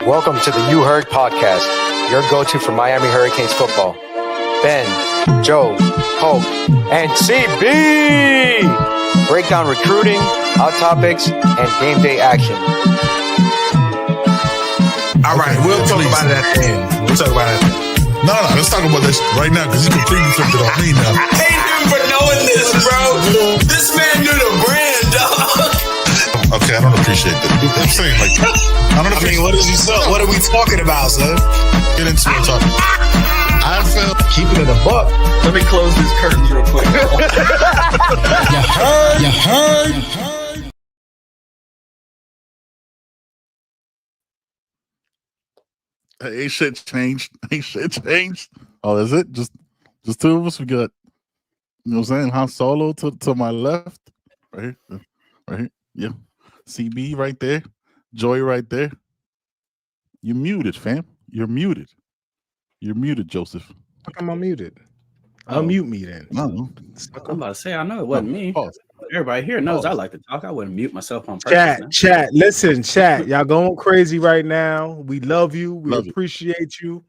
Welcome to the You Heard podcast, your go-to for Miami Hurricanes football. Ben, Joe, Pope, and CB break down recruiting, hot topics, and game day action. All right, we'll talk about it at the end. No, let's talk about this right now because he completely flipped it on me now. I hate him for knowing this, bro. This man knew the brand, dog. Okay, I don't appreciate that. I'm saying like, what are we talking about, son? Get into the topic. I felt Keep it in a buck. Let me close these curtains real quick. You heard. Ain't shit changed. Oh, is it? Just two of us? We got, you know what I'm saying? Han Solo to my left. Right here. Yeah. CB right there. Joy right there. You're muted, fam. You're muted, Joseph. How come I'm muted? Unmute me then. No. I'm about to say, I know it wasn't me. Pause. Everybody here knows I like to talk. I wouldn't mute myself on purpose. Chat. Listen, chat. Y'all going crazy right now. We love you. We appreciate you.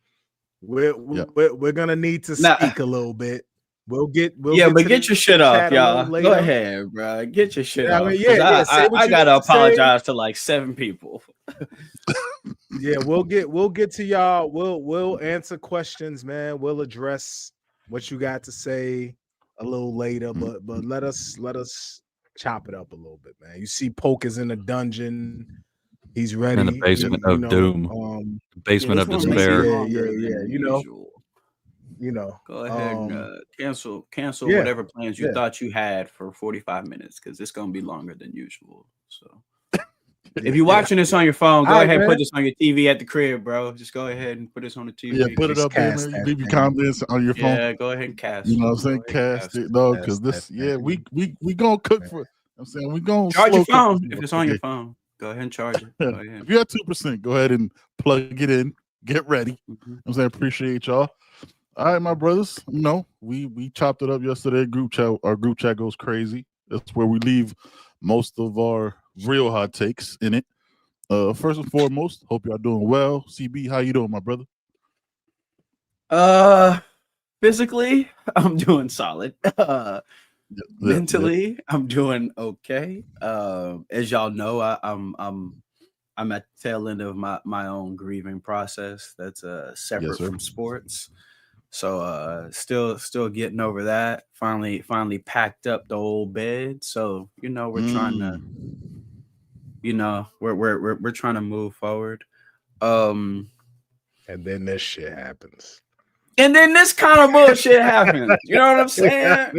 We're gonna need to speak a little bit. Get your shit off, y'all. Go ahead, bro. Get your shit off. I gotta apologize to like 7 people. Yeah, we'll get to y'all. We'll answer questions, man. We'll address what you got to say a little later, but let us chop it up a little bit, man. You see, Poke is in a dungeon. He's ready in the basement of doom, basement of despair. Yeah. You know. Go ahead and cancel whatever plans you thought you had for 45 minutes because it's gonna be longer than usual. So if you're watching this on your phone, go ahead and put this on your TV at the crib, bro. Just go ahead and put this on the TV. Yeah, put it up there, man. Leave your comments on your phone. Yeah, go ahead and cast. You know what I'm saying? Cast it, dog. Because we gonna cook for it. I'm saying we gonna charge your phone if it's on your phone. Go ahead and charge it. Go ahead. If you have 2%, go ahead and plug it in. Get ready. I'm saying appreciate y'all. All right, my brothers. You know, we chopped it up yesterday. Our group chat goes crazy. That's where we leave most of our real hot takes in it. First and foremost, hope y'all doing well. CB, how you doing, my brother? Physically, I'm doing solid. Mentally, I'm doing okay. As y'all know, I'm at the tail end of my own grieving process. That's separate from sports. So still getting over that. Finally packed up the old bed. So we're trying to, we're trying to move forward. And then this shit happens. And then this kind of bullshit happens. You know what I'm saying?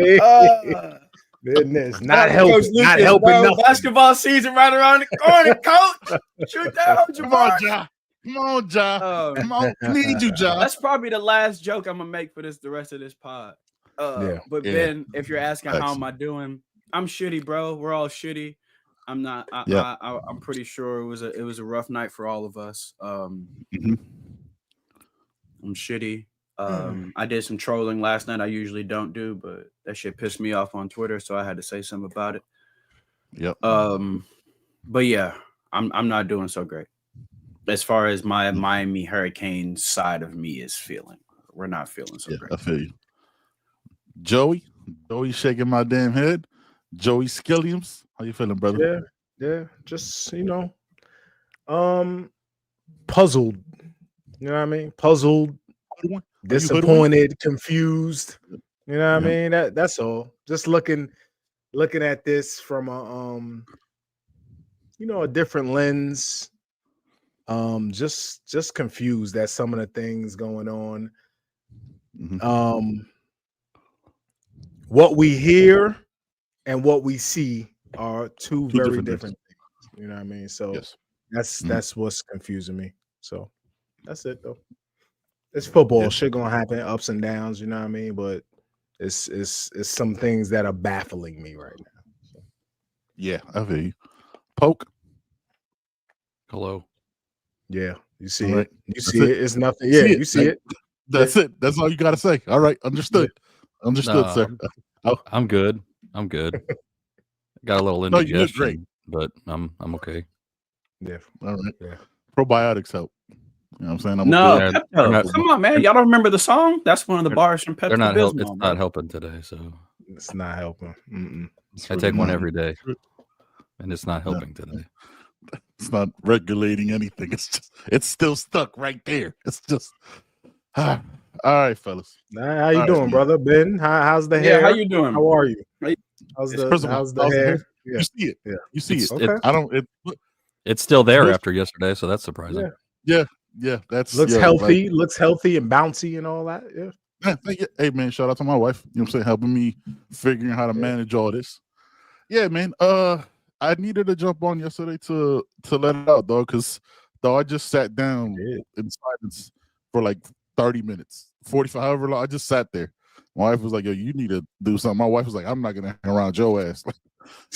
Goodness, not helping. Not helping. Nothing. Basketball season right around the corner, coach. Shoot down, Jamar. Come on, Ja. Come on, we need you, Ja. That's probably the last joke I'm gonna make for the rest of this pod. But Ben, if you're asking how am I doing, I'm shitty, bro. We're all shitty. I'm not. I'm pretty sure it was a rough night for all of us. I'm shitty. I did some trolling last night. I usually don't do, but that shit pissed me off on Twitter, so I had to say something about it. Yep. But yeah, I'm not doing so great. As far as my Miami Hurricanes side of me is feeling, we're not feeling so great. I feel you. Joey shaking my damn head. Joey Skilliams, how you feeling, brother? Yeah. Just puzzled. You know what I mean? Puzzled, disappointed, confused. You know what I mean? That's all. Just looking at this from a different lens. Just confused at some of the things going on. What we hear and what we see are two very different things. You know what I mean? So that's what's confusing me. So that's it though. It's football. Yeah. Shit gonna happen, ups and downs, you know what I mean? But it's some things that are baffling me right now. So. Yeah, I feel you. Poke. Hello. Yeah, you see it. You see it. It's nothing. Yeah, you see it. That's it. That's all you gotta say. All right, understood. Understood, sir. I'm good. Got a little indigestion, but I'm okay. Yeah. All right. Yeah. Probiotics help. You know what I'm saying? No, Yeah, Pepto. Come on, man. Y'all don't remember the song? That's one of the bars from Pepto Bismol. It's not helping today, so it's not helping. I take one every day, and it's not helping today. It's not regulating anything. It's still stuck right there. It's just all right, fellas. How you doing, brother? Ben, how's the hair? How you doing? How are you? How's the hair? Yeah. You see it. Yeah. You see it. Okay. I don't. It's still there after yesterday, so that's surprising. Yeah. That's looks healthy. Looks healthy and bouncy and all that. Yeah. Hey man, shout out to my wife. You know what I'm saying, helping me figuring how to manage all this. Yeah, man. I needed to jump on yesterday to let it out, dog, because I just sat down in silence for like 30 minutes, 45, however long. I just sat there. My wife was like, yo, you need to do something. My wife was like, I'm not gonna hang around your ass. Like,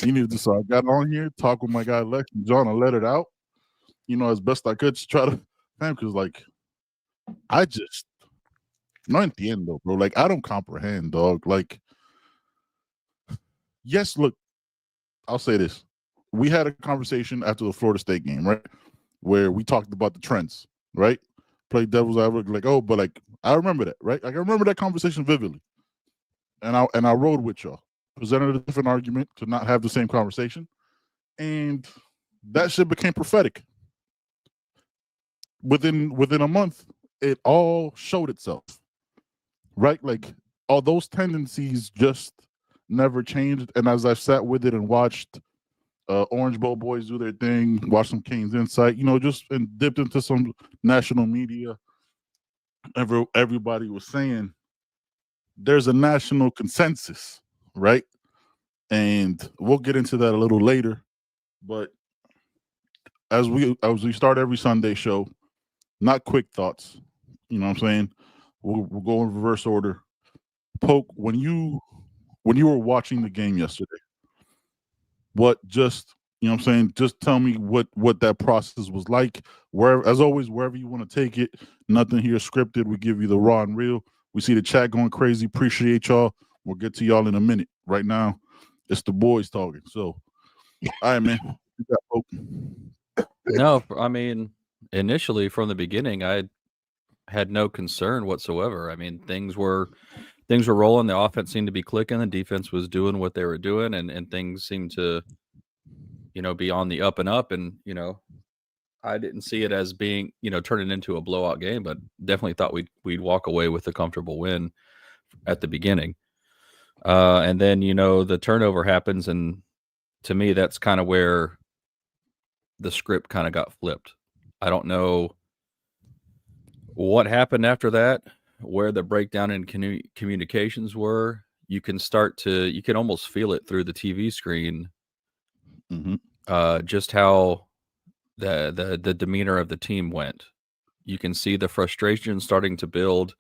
you need to do so. I got on here, talk with my guy Lex and John, and let it out, as best I could to try to because like I just no entiendo, bro. Like, I don't comprehend, dog. Like, yes, look, I'll say this. We had a conversation after the Florida State game, right? Where we talked about the trends, right? Play devil's advocate, like, oh, but like I remember that, right? Like I remember that conversation vividly. And I rode with y'all. Presented a different argument to not have the same conversation. And that shit became prophetic. Within a month, it all showed itself. Right? Like all those tendencies just never changed. And as I've sat with it and watched Orange Bowl boys do their thing, watch some Canes Insight, just and dipped into some national media. Everybody was saying there's a national consensus, right? And we'll get into that a little later. But as we start every Sunday show, not quick thoughts. You know what I'm saying? We'll go in reverse order. Poke, when you were watching the game yesterday, what just, you know what I'm saying, just tell me what that process was like. As always, wherever you want to take it, nothing here scripted. We give you the raw and real. We see the chat going crazy. Appreciate y'all. We'll get to y'all in a minute. Right now, it's the boys talking. So, all right, man. No, I mean, initially from the beginning, I had no concern whatsoever. I mean, things were rolling. The offense seemed to be clicking. The defense was doing what they were doing, and things seemed to, be on the up and up. And, I didn't see it as being, turning into a blowout game, but definitely thought we'd walk away with a comfortable win at the beginning. And then, the turnover happens. And to me, that's kind of where the script kind of got flipped. I don't know what happened after that, where the breakdown in communications were. You can almost feel it through the TV screen. Just how the demeanor of the team went. You can see the frustration starting to build,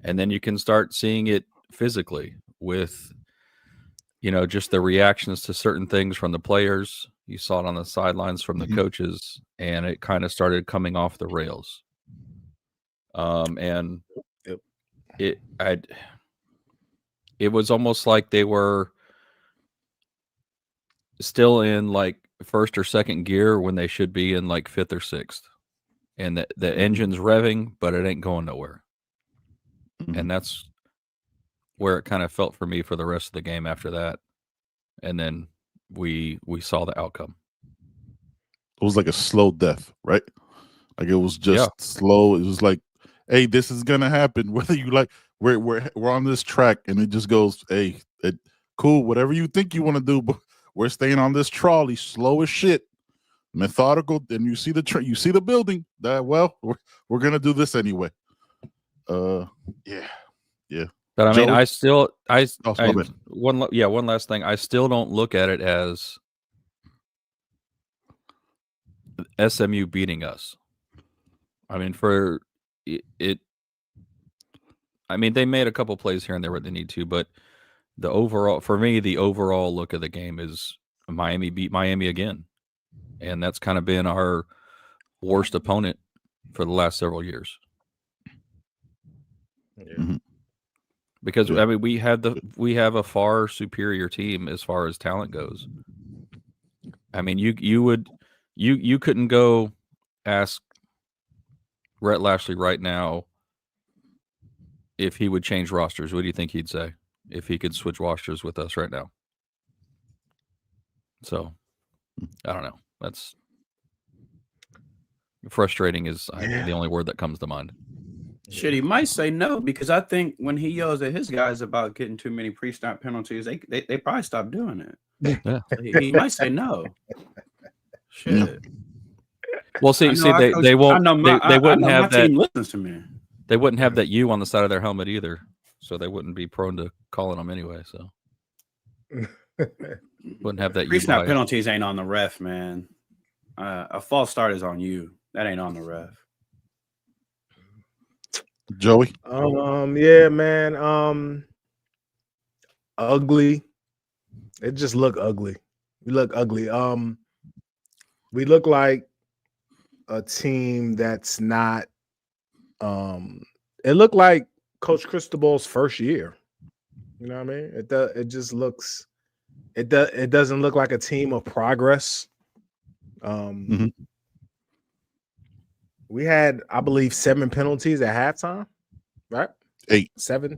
and then you can start seeing it physically with, just the reactions to certain things from the players. You saw it on the sidelines from the coaches, and it kind of started coming off the rails. And it was almost like they were still in like first or second gear when they should be in like fifth or sixth, and the engine's revving, but it ain't going nowhere. And that's where it kind of felt for me for the rest of the game after that. And then we saw the outcome. It was like a slow death, right? Like it was just slow. It was like, hey, this is gonna happen. Whether you like, we're on this track, and it just goes, hey, cool, whatever you think you want to do, but we're staying on this trolley, slow as shit, methodical. Then you see you see the building. That we're gonna do this anyway. Yeah. But I mean, Joey? One last thing. I still don't look at it as SMU beating us. I mean, they made a couple plays here and there where they need to, but the overall look of the game is Miami beat Miami again. And that's kind of been our worst opponent for the last several years. Yeah. Because I mean, we have a far superior team as far as talent goes. I mean, you couldn't go ask Rhett Lashley right now, if he would change rosters, what do you think he'd say if he could switch rosters with us right now? So, I don't know. That's frustrating is the only word that comes to mind. Shit, he might say no, because I think when he yells at his guys about getting too many pre-snap penalties, they probably stop doing it. Yeah. So he might say no. Shit. Well, see, they won't. They wouldn't have that. Team listens to me. They wouldn't have that U on the side of their helmet either, so they wouldn't be prone to calling them anyway. So wouldn't have that. Pre-snap penalties ain't on the ref, man. A false start is on you. That ain't on the ref. Joey? Yeah, man. Ugly. It just look ugly. We look ugly. We look like a team that's not. It looked like Coach Cristobal's first year. You know what I mean? It just looks. It doesn't look like a team of progress. We had, I believe, 7 penalties at halftime, right? 8. 7.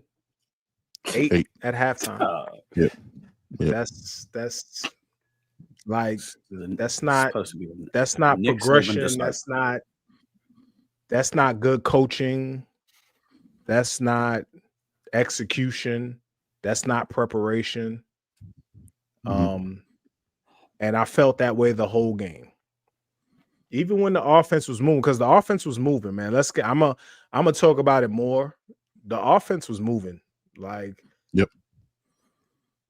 8 at halftime. Yep. That's like that's not progression. That's not good coaching. That's not execution. That's not preparation. And I felt that way the whole game. Even when the offense was moving, because the offense was moving, man. I'm gonna talk about it more. The offense was moving, like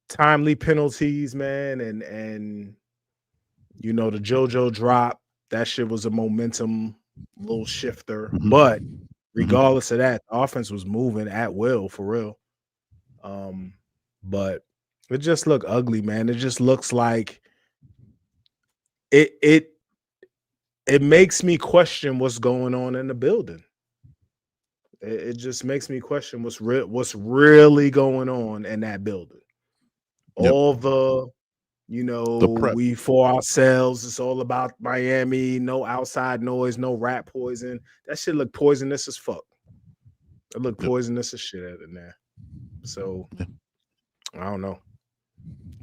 timely penalties, man, and you know the JoJo drop. That shit was a momentum little shifter. But regardless of that, the offense was moving at will for real. But it just looked ugly, man. It just looks like it makes me question what's going on in the building. It just makes me question what's really going on in that building. All the, we for ourselves. It's all about Miami. No outside noise. No rat poison. That shit look poisonous as fuck. It looked poisonous as shit in there. So I don't know.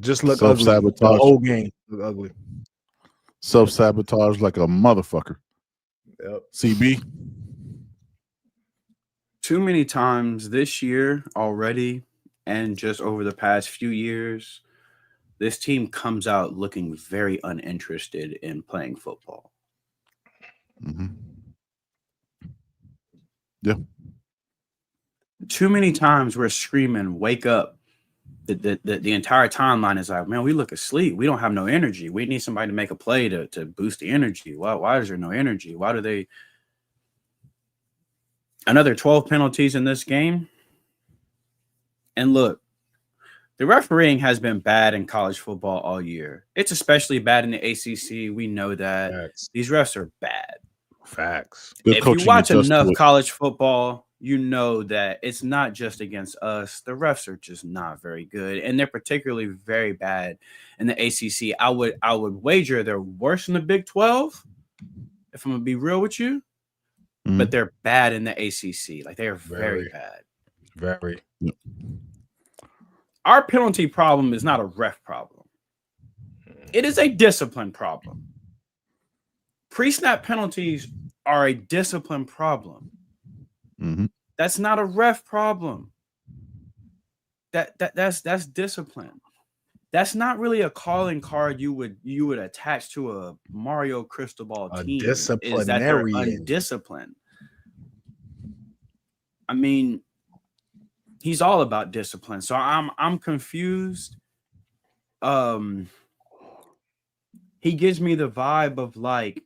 Just look ugly. The whole game look ugly. Self-sabotage like a motherfucker. Yep. CB? Too many times this year already, and just over the past few years, this team comes out looking very uninterested in playing football. Yeah. Too many times we're screaming, wake up. The entire timeline is like, man, we look asleep. We don't have no energy. We need somebody to make a play to boost the energy. Why is there no energy? Why do they? Another 12 penalties in this game. And look, the refereeing has been bad in college football all year. It's especially bad in the ACC. We know that. Facts. These refs are bad. Facts. If you watch enough college football, you know that it's not just against us. The refs are just not very good, and they're particularly very bad in the ACC. I would wager they're worse in the Big 12, if I'm gonna be real with you. But they're bad in the ACC. Like, they are very bad. Very. Our penalty problem is not a ref problem. It is a discipline problem. Pre-snap penalties are a discipline problem. That's not a ref problem. That's discipline. That's not really a calling card you would attach to a Mario Cristobal team. Is that they're undisciplined? I mean, he's all about discipline. So I'm confused. He gives me the vibe of like,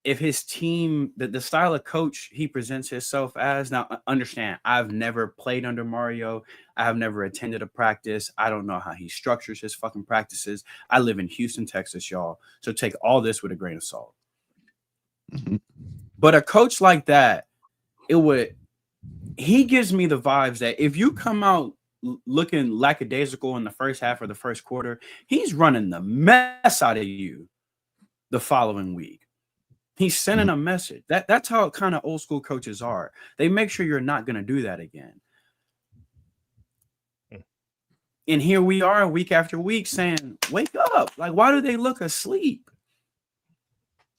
if his team, the style of coach he presents himself as. Now, understand, I've never played under Mario. I have never attended a practice. I don't know how he structures his fucking practices. I live in Houston, Texas, y'all. So take all this with a grain of salt. But a coach like that, he gives me the vibes that if you come out looking lackadaisical in the first half or the first quarter, he's running the mess out of you the following week. He's sending a message. That's how kind of old school coaches are. They make sure you're not going to do that again. And here we are week after week saying, wake up. Like, why do they look asleep?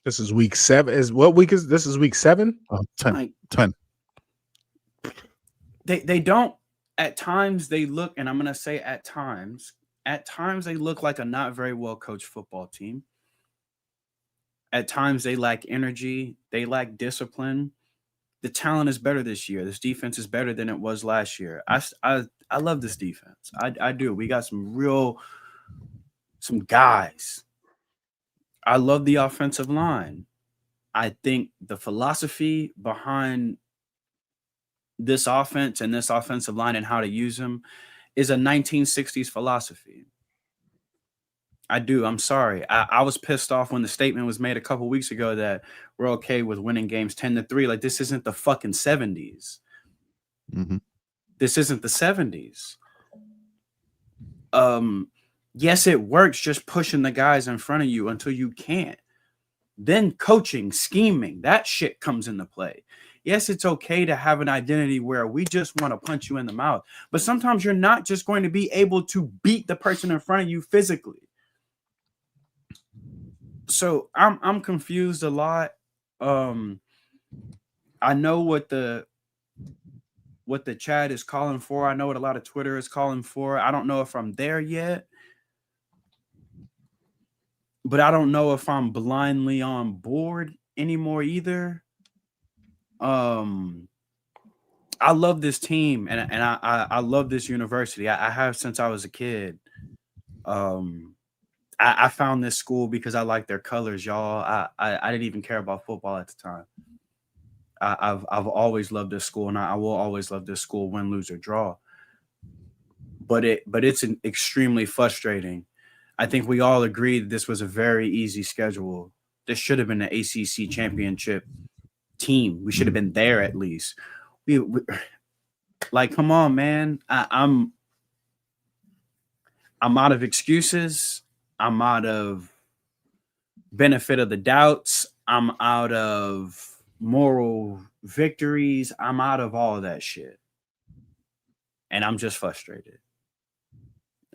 This is week 7. This is week 7? 10. Like, 10. They don't, at times they look, and I'm going to say at times they look like a not very well coached football team. At times they lack energy. They lack discipline. The talent is better this year. This defense is better than it was last year. I love this defense. I do. We got some guys. I love the offensive line. I think the philosophy behind this offense and this offensive line and how to use them is a 1960s philosophy. I do. I'm sorry. I was pissed off when the statement was made a couple weeks ago that we're okay with winning games 10-3. Like, this isn't the fucking 70s. Mm-hmm. This isn't the 70s. Yes, it works just pushing the guys in front of you until you can't. Then coaching, scheming, that shit comes into play. Yes, it's okay to have an identity where we just want to punch you in the mouth. But sometimes you're not just going to be able to beat the person in front of you physically. So I'm confused a lot. I know what the chat is calling for. I know what a lot of Twitter is calling for. I don't know if I'm there yet, but I don't know if I'm blindly on board anymore either. I love this team and I love this university. I have since I was a kid. I found this school because I like their colors, y'all. I didn't even care about football at the time. I've always loved this school, and I will always love this school, win, lose, or draw. But it's extremely frustrating. I think we all agree that this was a very easy schedule. This should have been an ACC championship team. We should have been there at least. We like, come on, man. I'm out of excuses. I'm out of benefit of the doubts. I'm out of moral victories. I'm out of all of that shit. And I'm just frustrated.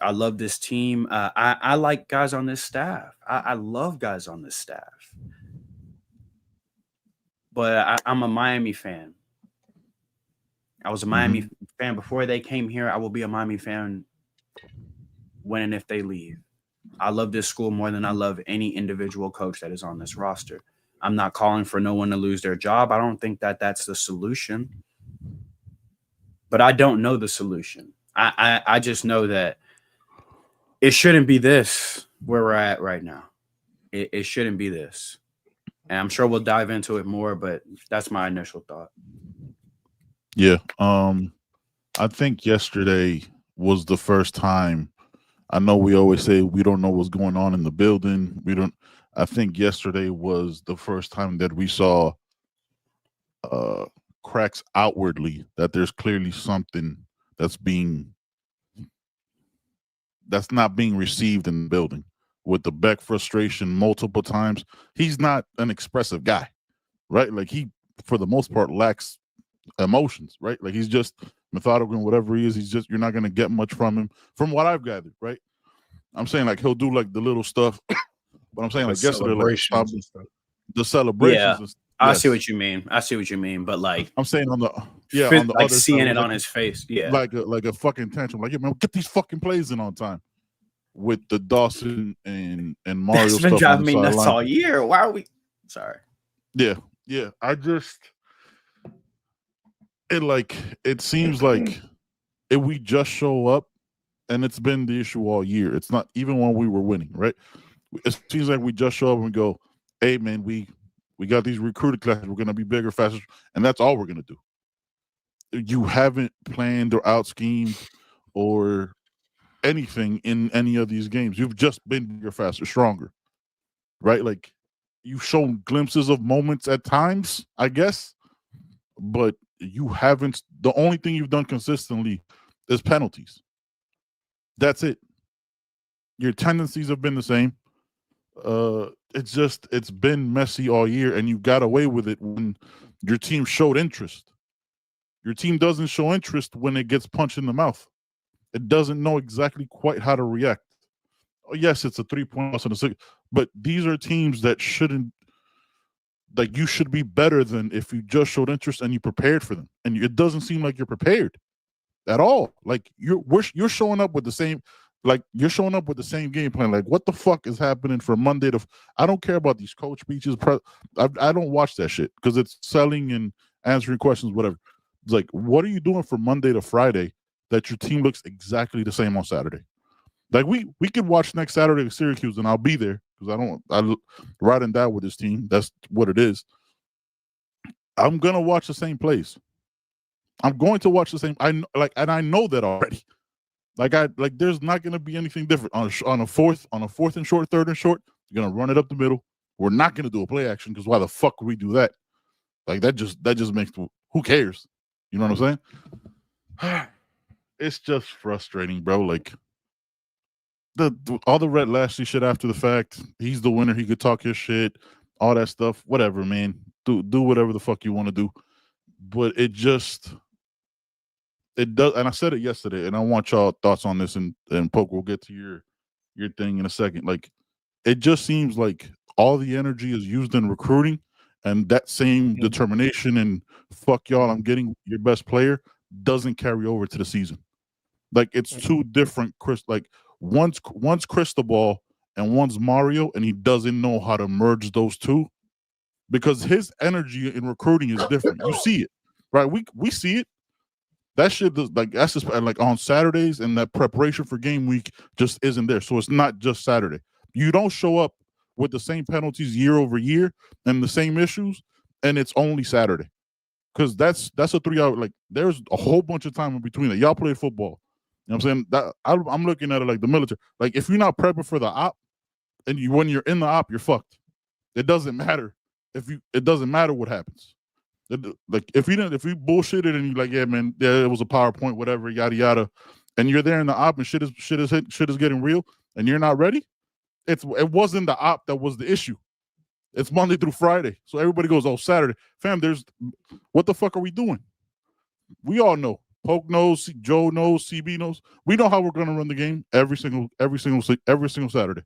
I love this team. I like guys on this staff. I love guys on this staff. But I'm a Miami fan. I was a Miami fan before they came here. I will be a Miami fan when and if they leave. I love this school more than I love any individual coach that is on this roster. I'm not calling for no one to lose their job. I don't think that that's the solution. But I don't know the solution. I just know that it shouldn't be this where we're at right now. It shouldn't be this. And I'm sure we'll dive into it more, but that's my initial thought. Yeah. I think yesterday was the first time. I know we always say we don't know what's going on in the building. I think yesterday was the first time that we saw cracks outwardly, that there's clearly something that's not being received in the building. With the Beck frustration multiple times, he's not an expressive guy, right? Like, he, for the most part, lacks emotions, right? Like, he's just methodical and whatever he is. You're not going to get much from him, from what I've gathered, right? I'm saying, like, he'll do like the little stuff, but I'm saying, like, yesterday, like, the celebrations. Yeah, I see what you mean. But like, I'm saying on the like other seeing side, it on his face, yeah, like a fucking tantrum. Like, yeah, man, get these fucking plays in on time. With the Dawson and Mario that's stuff, been driving me nuts all year. Why are we? Sorry. Yeah. It seems like if we just show up, and it's been the issue all year. It's not even when we were winning, right? It seems like we just show up and go, "Hey, man, we got these recruited classes. We're gonna be bigger, faster," and that's all we're gonna do. You haven't planned or out schemed or anything in any of these games. You've just been bigger, faster, stronger, right? Like, you've shown glimpses of moments at times, I guess, but you haven't. The only thing you've done consistently is penalties. That's it. Your tendencies have been the same. it's been messy all year, and you got away with it when your team showed interest. Your team doesn't show interest when it gets punched in the mouth. It doesn't know exactly quite how to react. Oh, yes, it's a 3-point loss in a 6, but these are teams that shouldn't. Like, you should be better than if you just showed interest and you prepared for them. And it doesn't seem like you're prepared at all. Like, you're showing up with the same. Like, you're showing up with the same game plan. Like, what the fuck is happening from Monday to? I don't care about these coach speeches. I don't watch that shit because it's selling and answering questions, whatever. It's like, what are you doing from Monday to Friday that your team looks exactly the same on Saturday? Like, we could watch next Saturday at Syracuse, and I'll be there because I ride and die with this team. That's what it is. I'm gonna watch the same plays. I'm going to watch the same. And I know that already. There's not gonna be anything different on a fourth and short, third and short. You're gonna run it up the middle. We're not gonna do a play action because why the fuck would we do that? Like, that just makes, who cares? You know what I'm saying? It's just frustrating, bro. Like, all the Rhett Lashley shit after the fact. He's the winner. He could talk his shit, all that stuff. Whatever, man. Do whatever the fuck you want to do. But it does. And I said it yesterday, and I want y'all thoughts on this. And Poke, we'll get to your thing in a second. Like, it just seems like all the energy is used in recruiting, and that same determination and fuck y'all, I'm getting your best player doesn't carry over to the season. Like, it's two different like. One's Cristobal and one's Mario, and he doesn't know how to merge those two because his energy in recruiting is different. You see it, right? We see it. That shit does, like, that's just like on Saturdays, and that preparation for game week just isn't there. So it's not just Saturday. You don't show up with the same penalties year over year and the same issues, and it's only Saturday because that's a 3 hour. Like, there's a whole bunch of time in between that. Y'all played football. You know what I'm saying? That I'm looking at it like the military. Like, if you're not prepping for the op, and when you're in the op, you're fucked. It doesn't matter it doesn't matter what happens. Like, if you bullshitted and you're like, yeah, man, yeah, it was a PowerPoint, whatever, yada yada, and you're there in the op and shit is getting real, and you're not ready. It wasn't the op that was the issue. It's Monday through Friday, so everybody goes, oh, Saturday, fam. What the fuck are we doing? We all know. Poke knows, Joe knows, CB knows. We know how we're going to run the game every single Saturday.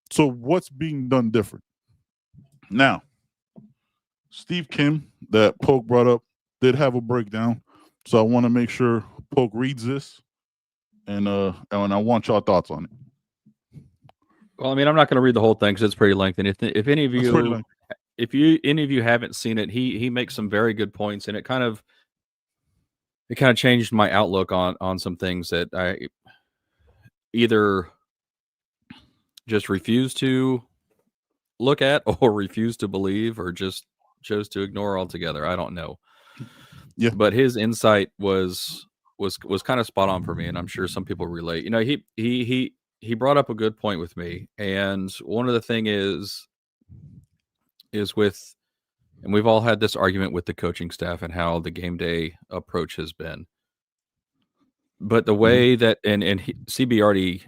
So what's being done different? Now, Steve Kim, that Poke brought up, did have a breakdown. So I want to make sure Poke reads this, and I want y'all thoughts on it. Well, I mean, I'm not going to read the whole thing because it's pretty lengthy. If any of you haven't seen it, he makes some very good points, and it kind of changed my outlook on some things that I either just refuse to look at or refuse to believe or just chose to ignore altogether. I don't know. Yeah. But his insight was kind of spot on for me, and I'm sure some people relate. You know, he brought up a good point with me, and one of the thing is with, and we've all had this argument with the coaching staff and how the game day approach has been. But the way that, and CB already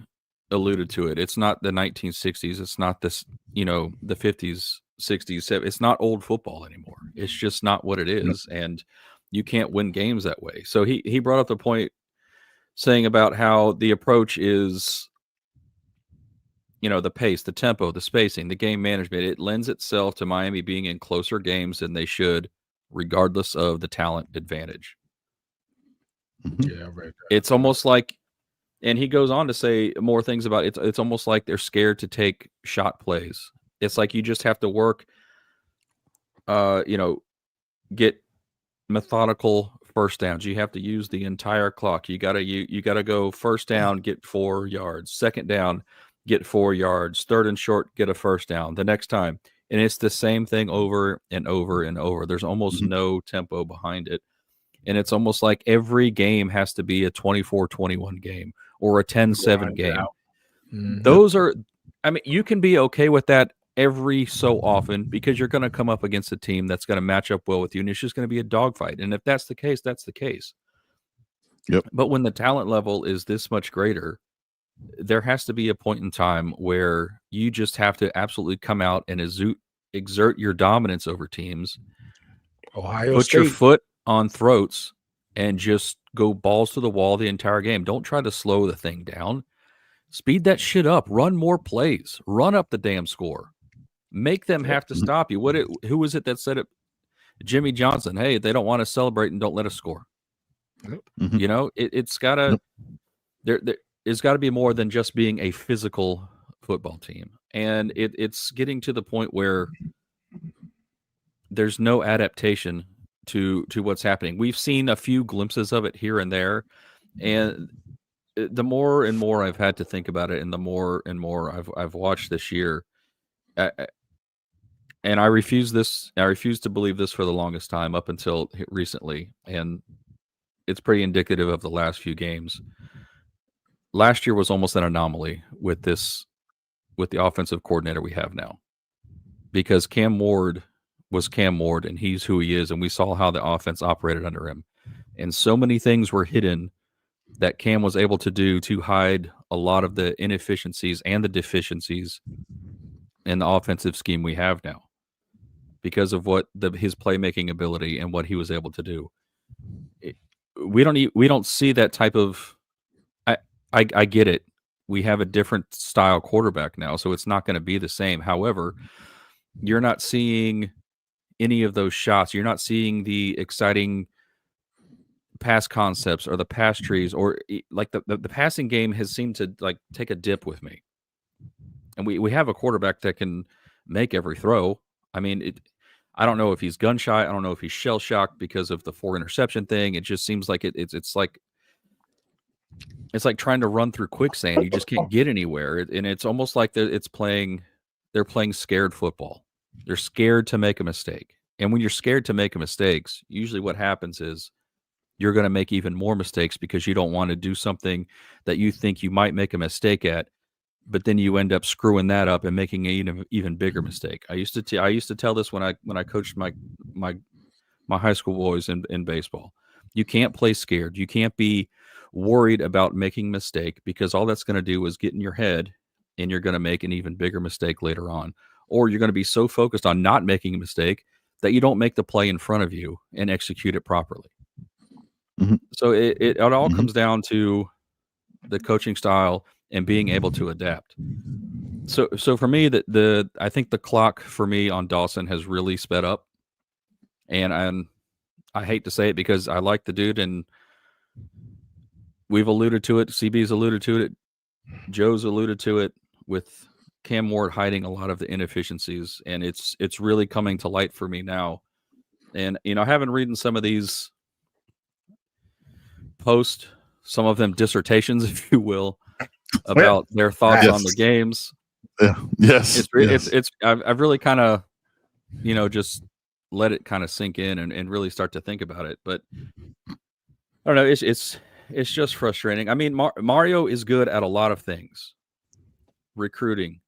alluded to it, it's not the 1960s. It's not this, the 50s, 60s. It's not old football anymore. It's just not what it is. And you can't win games that way. So he brought up the point saying about how the approach is, the pace, the tempo, the spacing, the game management. It lends itself to Miami being in closer games than they should, regardless of the talent advantage. Yeah, right. It's almost like, and he goes on to say more things about it. It's almost like they're scared to take shot plays. It's like you just have to work, get methodical first downs. You have to use the entire clock. You gotta go first down, get 4 yards. Second down, get 4 yards. Third and short, get a first down. The next time, and it's the same thing over and over and over. There's almost no tempo behind it. And it's almost like every game has to be a 24-21 game or a 10-7 game. Those are, I mean, you can be okay with that every so often because you're going to come up against a team that's going to match up well with you, and it's just going to be a dogfight. And if that's the case, that's the case. Yep. But when the talent level is this much greater, there has to be a point in time where you just have to absolutely come out and exert your dominance over teams. Put your foot on throats and just go balls to the wall the entire game. Don't try to slow the thing down. Speed that shit up. Run more plays. Run up the damn score. Make them have to stop you. Who was it that said it? Jimmy Johnson. Hey, they don't want to celebrate and don't let us score. Mm-hmm. You know, it's gotta there's got to be more than just being a physical football team, and it's getting to the point where there's no adaptation to what's happening. We've seen a few glimpses of it here and there, and the more and more I've had to think about it, and the more and more I've watched this year, and I refuse to believe this for the longest time up until recently, and it's pretty indicative of the last few games. Last year was almost an anomaly with the offensive coordinator we have now, because Cam Ward was Cam Ward, and he's who he is, and we saw how the offense operated under him, and so many things were hidden that Cam was able to do to hide a lot of the inefficiencies and the deficiencies in the offensive scheme we have now, because of what his playmaking ability and what he was able to do. We don't see that type of. I get it. We have a different style quarterback now, so it's not going to be the same. However, you're not seeing any of those shots. You're not seeing the exciting pass concepts or the pass trees, or like the passing game has seemed to like take a dip with me. And we have a quarterback that can make every throw. I mean, I don't know if he's gun shy. I don't know if he's shell shocked because of the 4 interception thing. It just seems like it's like trying to run through quicksand. You just can't get anywhere. And it's almost like they're playing scared football. They're scared to make a mistake. And when you're scared to make mistakes, usually what happens is you're going to make even more mistakes because you don't want to do something that you think you might make a mistake at, but then you end up screwing that up and making an even bigger mistake. I used to tell this when I coached my high school boys in baseball. You can't play scared. You can't be worried about making a mistake, because all that's going to do is get in your head, and you're going to make an even bigger mistake later on. Or you're going to be so focused on not making a mistake that you don't make the play in front of you and execute it properly. Mm-hmm. So it all comes down to the coaching style and being able to adapt. So for me, I think the clock for me on Dawson has really sped up, and I hate to say it because I like the dude, and we've alluded to it. CB's alluded to it. Joe's alluded to it, with Cam Ward hiding a lot of the inefficiencies, and it's really coming to light for me now. And having reading some of these posts, some of them dissertations, if you will, about their thoughts on the games. Yeah. Yes. I've really kind of, just let it kind of sink in and really start to think about it. But I don't know. It's just frustrating. I mean, Mario is good at a lot of things. Recruiting,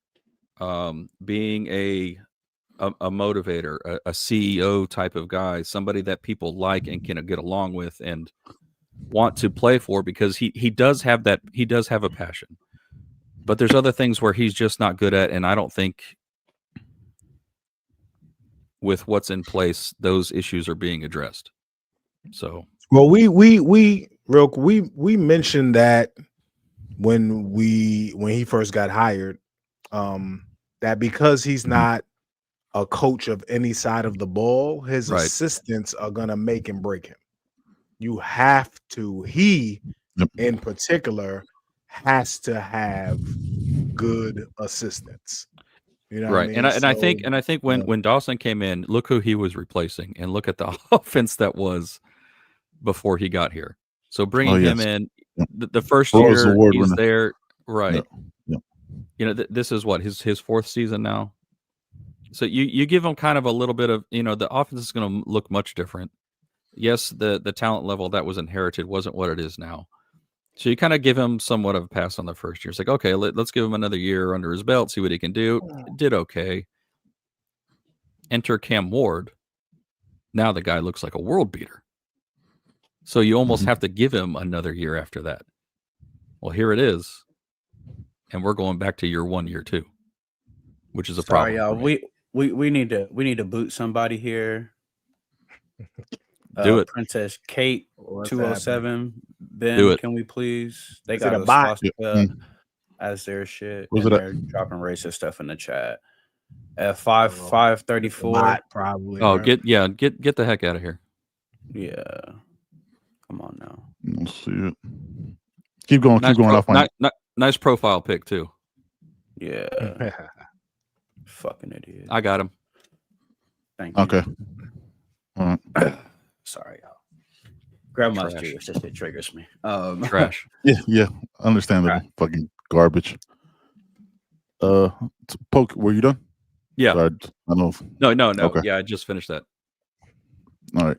being a motivator, a CEO type of guy, somebody that people like and can get along with and want to play for, because he does have that. He does have a passion. But there's other things where he's just not good at, and I don't think with what's in place, those issues are being addressed. So, well, we mentioned that when he first got hired, that because he's not a coach of any side of the ball, his assistants are gonna make and break him. You have to. He, in particular, has to have good assistants. You know, right? What I mean? And I think when Dawson came in, look who he was replacing, and look at the offense that was before he got here. So bringing him in, the first year he's there, right? Yeah. This is what his fourth season now. So you give him kind of a little bit of, the offense is going to look much different. Yes, the talent level that was inherited wasn't what it is now. So you kind of give him somewhat of a pass on the first year. It's like, okay, let's give him another year under his belt, see what he can do. Did okay. Enter Cam Ward. Now the guy looks like a world beater. So you almost have to give him another year after that. Well, here it is. and we're going back to year 1, year 2, which is a Sorry, problem. y'all. We need to boot somebody here. Do it. Princess Kate 207. Ben, Do it. can we please? They Is got it a a bot? swastika as their shit, Was and it they're dropping racist stuff in the chat. At 534. Probably. Oh, right? get the heck out of here. Yeah. Come on now. Let's see it. Keep going. I'll find it. Nice profile pic too. Yeah. Fucking idiot. I got him. Thank you. Okay. All right. Sorry, y'all. Grandma's Trash. Jewish. It triggers me. Trash. Yeah. Understandable. Right. Fucking garbage. Poke. Were you done? Yeah. Sorry, I know. No. Okay. Yeah, I just finished that. All right.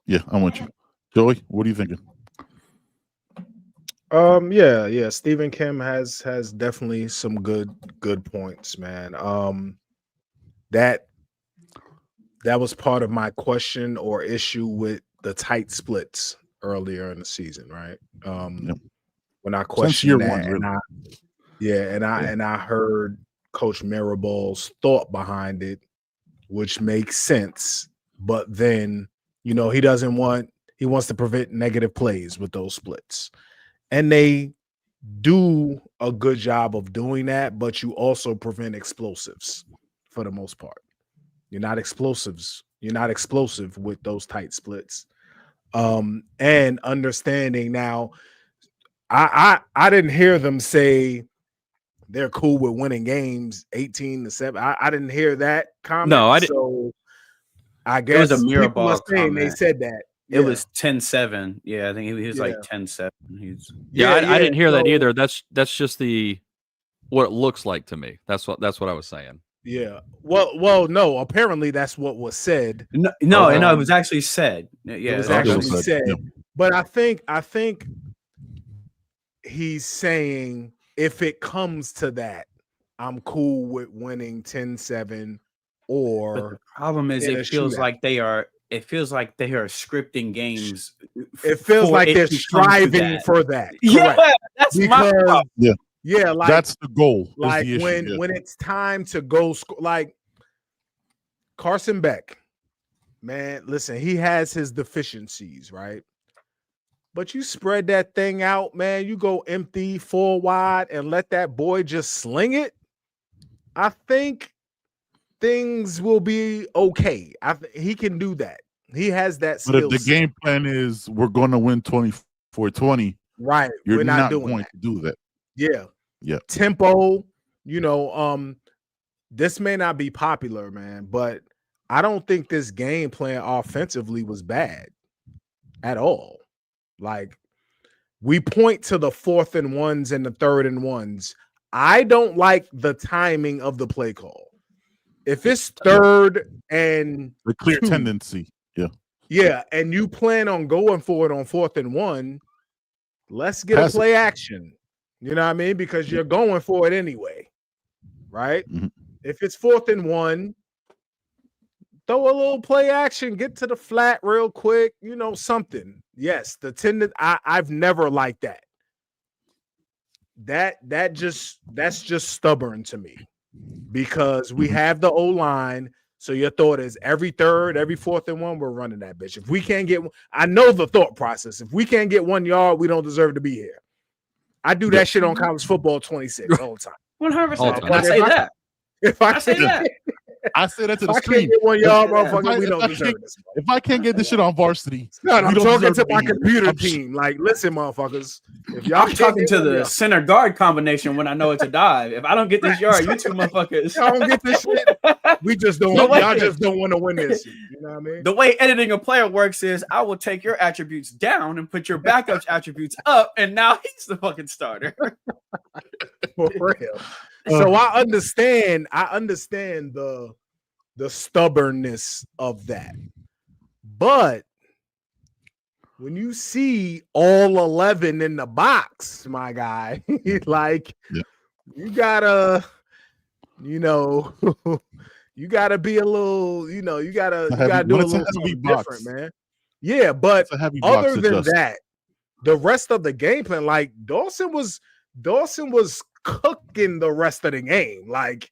Yeah, I'm with you. Joey, what are you thinking? Yeah. Stephen Kim has definitely some good points, man. That was part of my question or issue with the tight splits earlier in the season, right? When I questioned that, and I heard Coach Mirabel's thought behind it, which makes sense. But then, he wants to prevent negative plays with those splits. And they do a good job of doing that, but you also prevent explosives for the most part. You're not explosive with those tight splits. And understanding now, I didn't hear them say they're cool with winning games 18-7. I didn't hear that comment. No, I didn't. So I guess it was a Mirabal saying they comment. said that. It was 10-7. Yeah, I think he was like 10-7. I didn't hear that either. That's just what it looks like to me. That's what I was saying. Yeah. Well, no. Apparently, that's what was said. No, it was actually said. Yeah, it was actually said. Yeah. But I think he's saying if it comes to that, I'm cool with winning 10-7. Or but the problem is, it feels like they are scripting games. It feels like they're striving for that. Yeah, that's my problem. Yeah, like that's the goal. Like the issue, when it's time to go like Carson Beck, man, listen, he has his deficiencies, right? But you spread that thing out, man. You go empty 4 wide and let that boy just sling it. I think things will be okay. He can do that. He has that skill. But if the game plan is we're going to win 24-20, right? We're not going to do that. Yeah. Tempo, this may not be popular, man, but I don't think this game plan offensively was bad at all. Like, we point to the 4th and 1s and the 3rd and 1s. I don't like the timing of the play call. If it's 3rd and the clear 2, tendency. Yeah, and you plan on going for it on 4th and 1, let's get a play action. You know what I mean? Because you're going for it anyway, right? Mm-hmm. If it's 4th and 1, throw a little play action, get to the flat real quick, something. Yes, I've never liked that. That's just stubborn to me because we have the O-line. So your thought is every 3rd, every 4th and 1, we're running that bitch. If we can't get, I know the thought process. If we can't get 1 yard, we don't deserve to be here. I do that shit on college football 26 all the time. 100%. I say that. I say that. I say that to the screen. I can't get 1 yard, motherfucker. We don't deserve this. If I can't get this shit on varsity, I'm talking to my computer team. Like, listen, motherfuckers. If y'all talking to the center guard combination when I know it's a dive. If I don't get this yard, you two motherfuckers. Y'all don't get this shit. We just don't. Y'all just don't want to win this. You know what I mean? The way editing a player works is I will take your attributes down and put your backup's attributes up, and now he's the fucking starter. For real. So I understand the stubbornness of that. But when you see all 11 in the box, my guy, like you gotta, you gotta be a little, you gotta do a little something different, man. Yeah, but other than that, the rest of the game plan, like Dawson was cooking the rest of the game. Like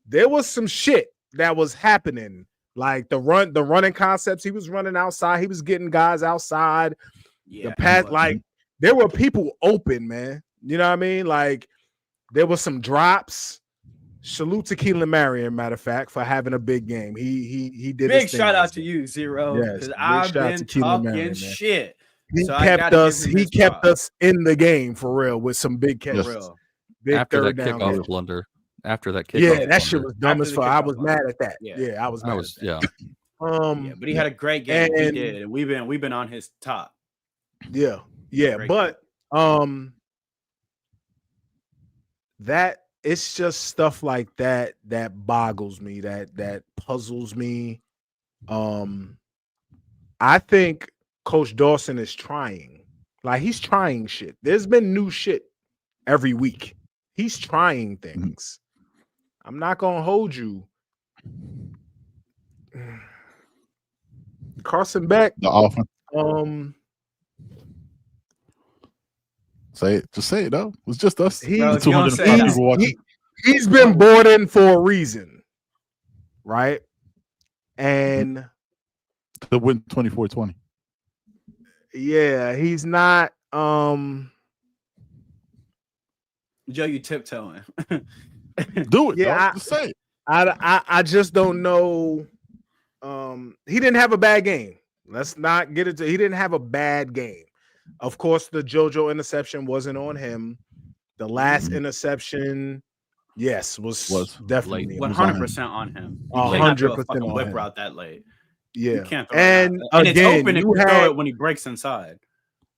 there was some shit that was happening. Like the running concepts, he was running outside, he was getting guys outside. Yeah, the pass, like there were people open, man. You know what I mean? Like there was some drops. Salute to Keelan Marion, matter of fact, for having a big game. He did big his thing. shout out to you, Zero. Yes, because I've been talking shit. He so kept us in the game for real with some big catches. Real. Big after third that down kickoff catch. blunder. After that kickoff, Yeah, that blunder. shit was dumb as fuck. I was mad at that. Yeah, I was mad. Yeah. But he had a great game. He did, and we've been on his top. Yeah, Great but that it's just stuff like that that boggles me, that puzzles me. I think Coach Dawson is trying. Like he's trying shit. There's been new shit every week. He's trying things. I'm not gonna hold you. Carson Beck. The offense. Say it. Just say it though. It's just us. He's 205 people watching. He's been brought in for a reason, right? And to win 24-20. Yeah, he's not. Joe, you tiptoeing. Do it. Yeah, just say it. I just don't know. He didn't have a bad game. Let's not get into. He didn't have a bad game. Of course, the JoJo interception wasn't on him. The last interception, yes, was definitely 100% on him. 100% on whip him. Route that late. Yeah, you can't throw and it out. And again, it's open if you throw it when he breaks inside.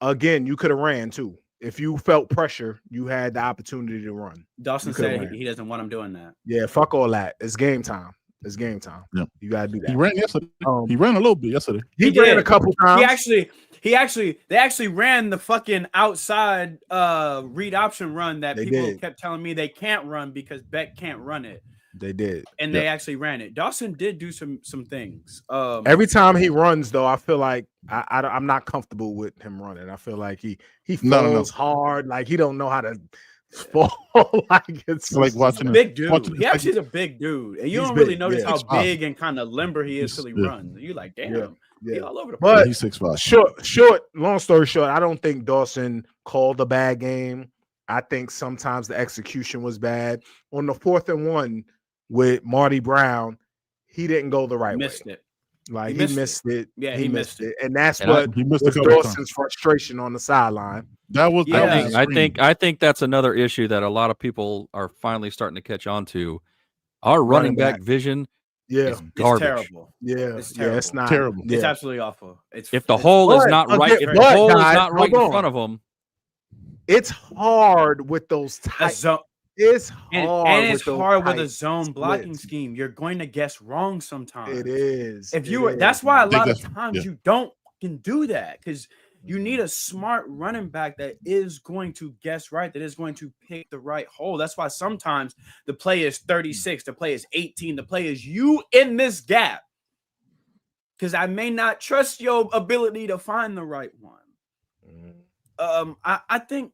Again, you could have ran too. If you felt pressure, you had the opportunity to run. Dawson said he doesn't want him doing that. Yeah, fuck all that. It's game time. It's game time. Yeah. You gotta do that. He ran yesterday. He ran a little bit yesterday. He ran a couple times. They actually ran the fucking outside read option run that people kept telling me they can't run because Beck can't run it. They did. And they actually ran it. Dawson did do some things. Every time he runs, though, I feel like I'm not comfortable with him running. I feel like he falls hard, like he don't know how to fall. Like it's like watching a big dude. He actually is a big dude, and you don't really notice how big and kind of limber he is till he runs. You're like, damn, he all over the place. But he's 6'5". Short. Long story short, I don't think Dawson called a bad game. I think sometimes the execution was bad. On the 4th and 1 with Marty Brown, he didn't go the right way. It. Like he missed it. Yeah, he missed it. And that's what was Dawson's frustration on the sideline. That was I think that's another issue that a lot of people are finally starting to catch on to. Our running back vision is garbage. It's terrible. Yeah, it's not terrible. Yeah. It's absolutely awful. If the hole is not right, if the hole is not right in front of them, it's hard with those tight. It's hard, and it's hard with a zone blocking scheme. You're going to guess wrong sometimes. It is. That's why a lot of times you don't can do that because you need a smart running back that is going to guess right, that is going to pick the right hole. That's why sometimes the play is 36, the play is 18, the play is you in this gap. Because I may not trust your ability to find the right one. I think,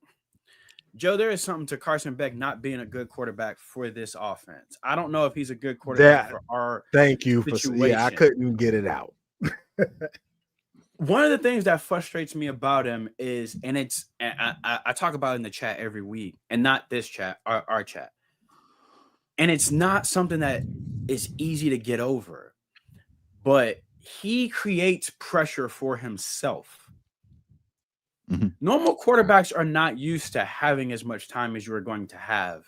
Joe, there is something to Carson Beck not being a good quarterback for this offense. I don't know if he's a good quarterback for our situation. I couldn't get it out. One of the things that frustrates me about him is, and I talk about it in the chat every week, and not this chat, our chat. And it's not something that is easy to get over, but he creates pressure for himself. Mm-hmm. Normal quarterbacks are not used to having as much time as you are going to have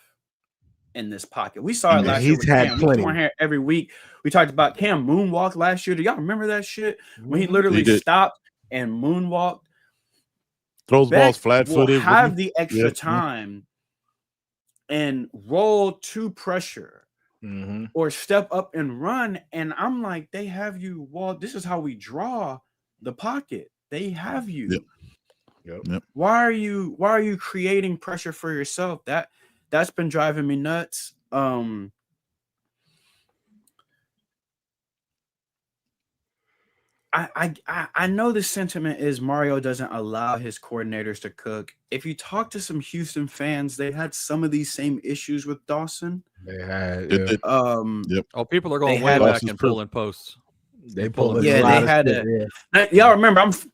in this pocket. We saw it last year. He's had plenty. Here every week. We talked about Cam moonwalk last year. Do y'all remember that shit? When he literally stopped and moonwalked. Throws balls flat-footed. Have the extra time and roll to pressure or step up and run. And I'm like, they have you. Well, this is how we draw the pocket. They have you. Yep. Why are you creating pressure for yourself? That's been driving me nuts. I know the sentiment is Mario doesn't allow his coordinators to cook. If you talk to some Houston fans, they had some of these same issues with Dawson. They had, Yep. Oh, people are going way had back Dawson's and pulling posts. they pulling pulled it. a Yeah, lot they of had shit, it. yeah. Y'all remember? This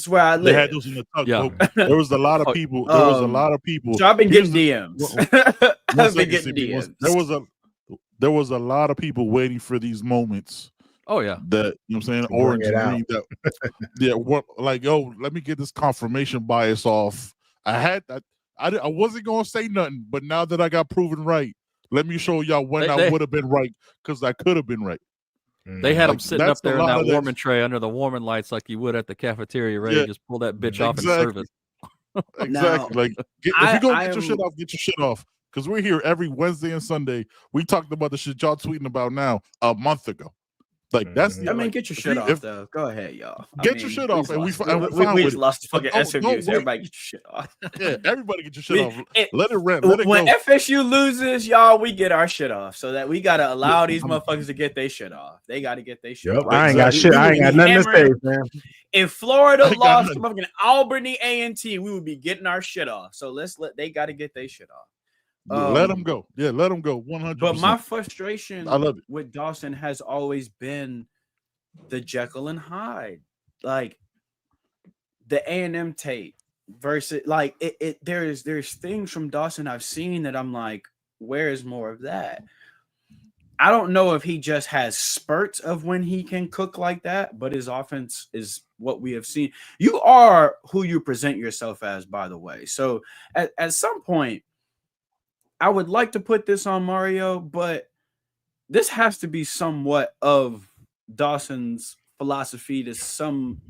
is where I They live. had those in the tuck. Yeah. There was a lot of people. There was a lot of people. So I've been Here's getting the- DMs. One I've been second, getting CP. DMs. There was a lot of people waiting for these moments Oh yeah. that, you know what I'm saying, To bring orange it and out. green. That, yeah, what, like, yo, let me get this confirmation bias off. I wasn't gonna say nothing, but now that I got proven right, let me show y'all when I would have been right, because I could have been right. They had Like, him sitting that's up there a in lot that of that- warming tray under the warming lights like you would at the cafeteria, ready Yeah. to just pull that bitch off and serve it. Exactly. Like, if I- you're gonna I get your am- shit off, get your shit off. Because we're here every Wednesday and Sunday. We talked about the shit y'all tweeting about now a month ago. Like, that's the. I mean, like, get your if shit you- off, if- though. Go ahead, y'all. Get your shit off, and we fine we with just it. lost the But fucking don't SMU. wait. So everybody get your shit off. Yeah, everybody get your shit off. It- Let it rip. Let it When go. FSU loses, y'all, we get our shit off. So that we gotta allow these motherfuckers to get their shit off. They gotta get their shit Yep, off. I ain't got Exactly. shit. I ain't got nothing to say, Hammering- man. If Florida I got lost to nothing. motherfucking Albany A&T, we would be getting our shit off. So they gotta get their shit off. Let them go. Yeah, let them go. 100%. But my frustration I love it. with Dawson has always been the Jekyll and Hyde, like the A&M tape versus like there's things from Dawson I've seen that I'm like, where is more of that? I don't know if he just has spurts of when he can cook like that, but his offense is what we have seen. You are who you present yourself as, by the way. So at some point, I would like to put this on Mario, but this has to be somewhat of Dawson's philosophy to some.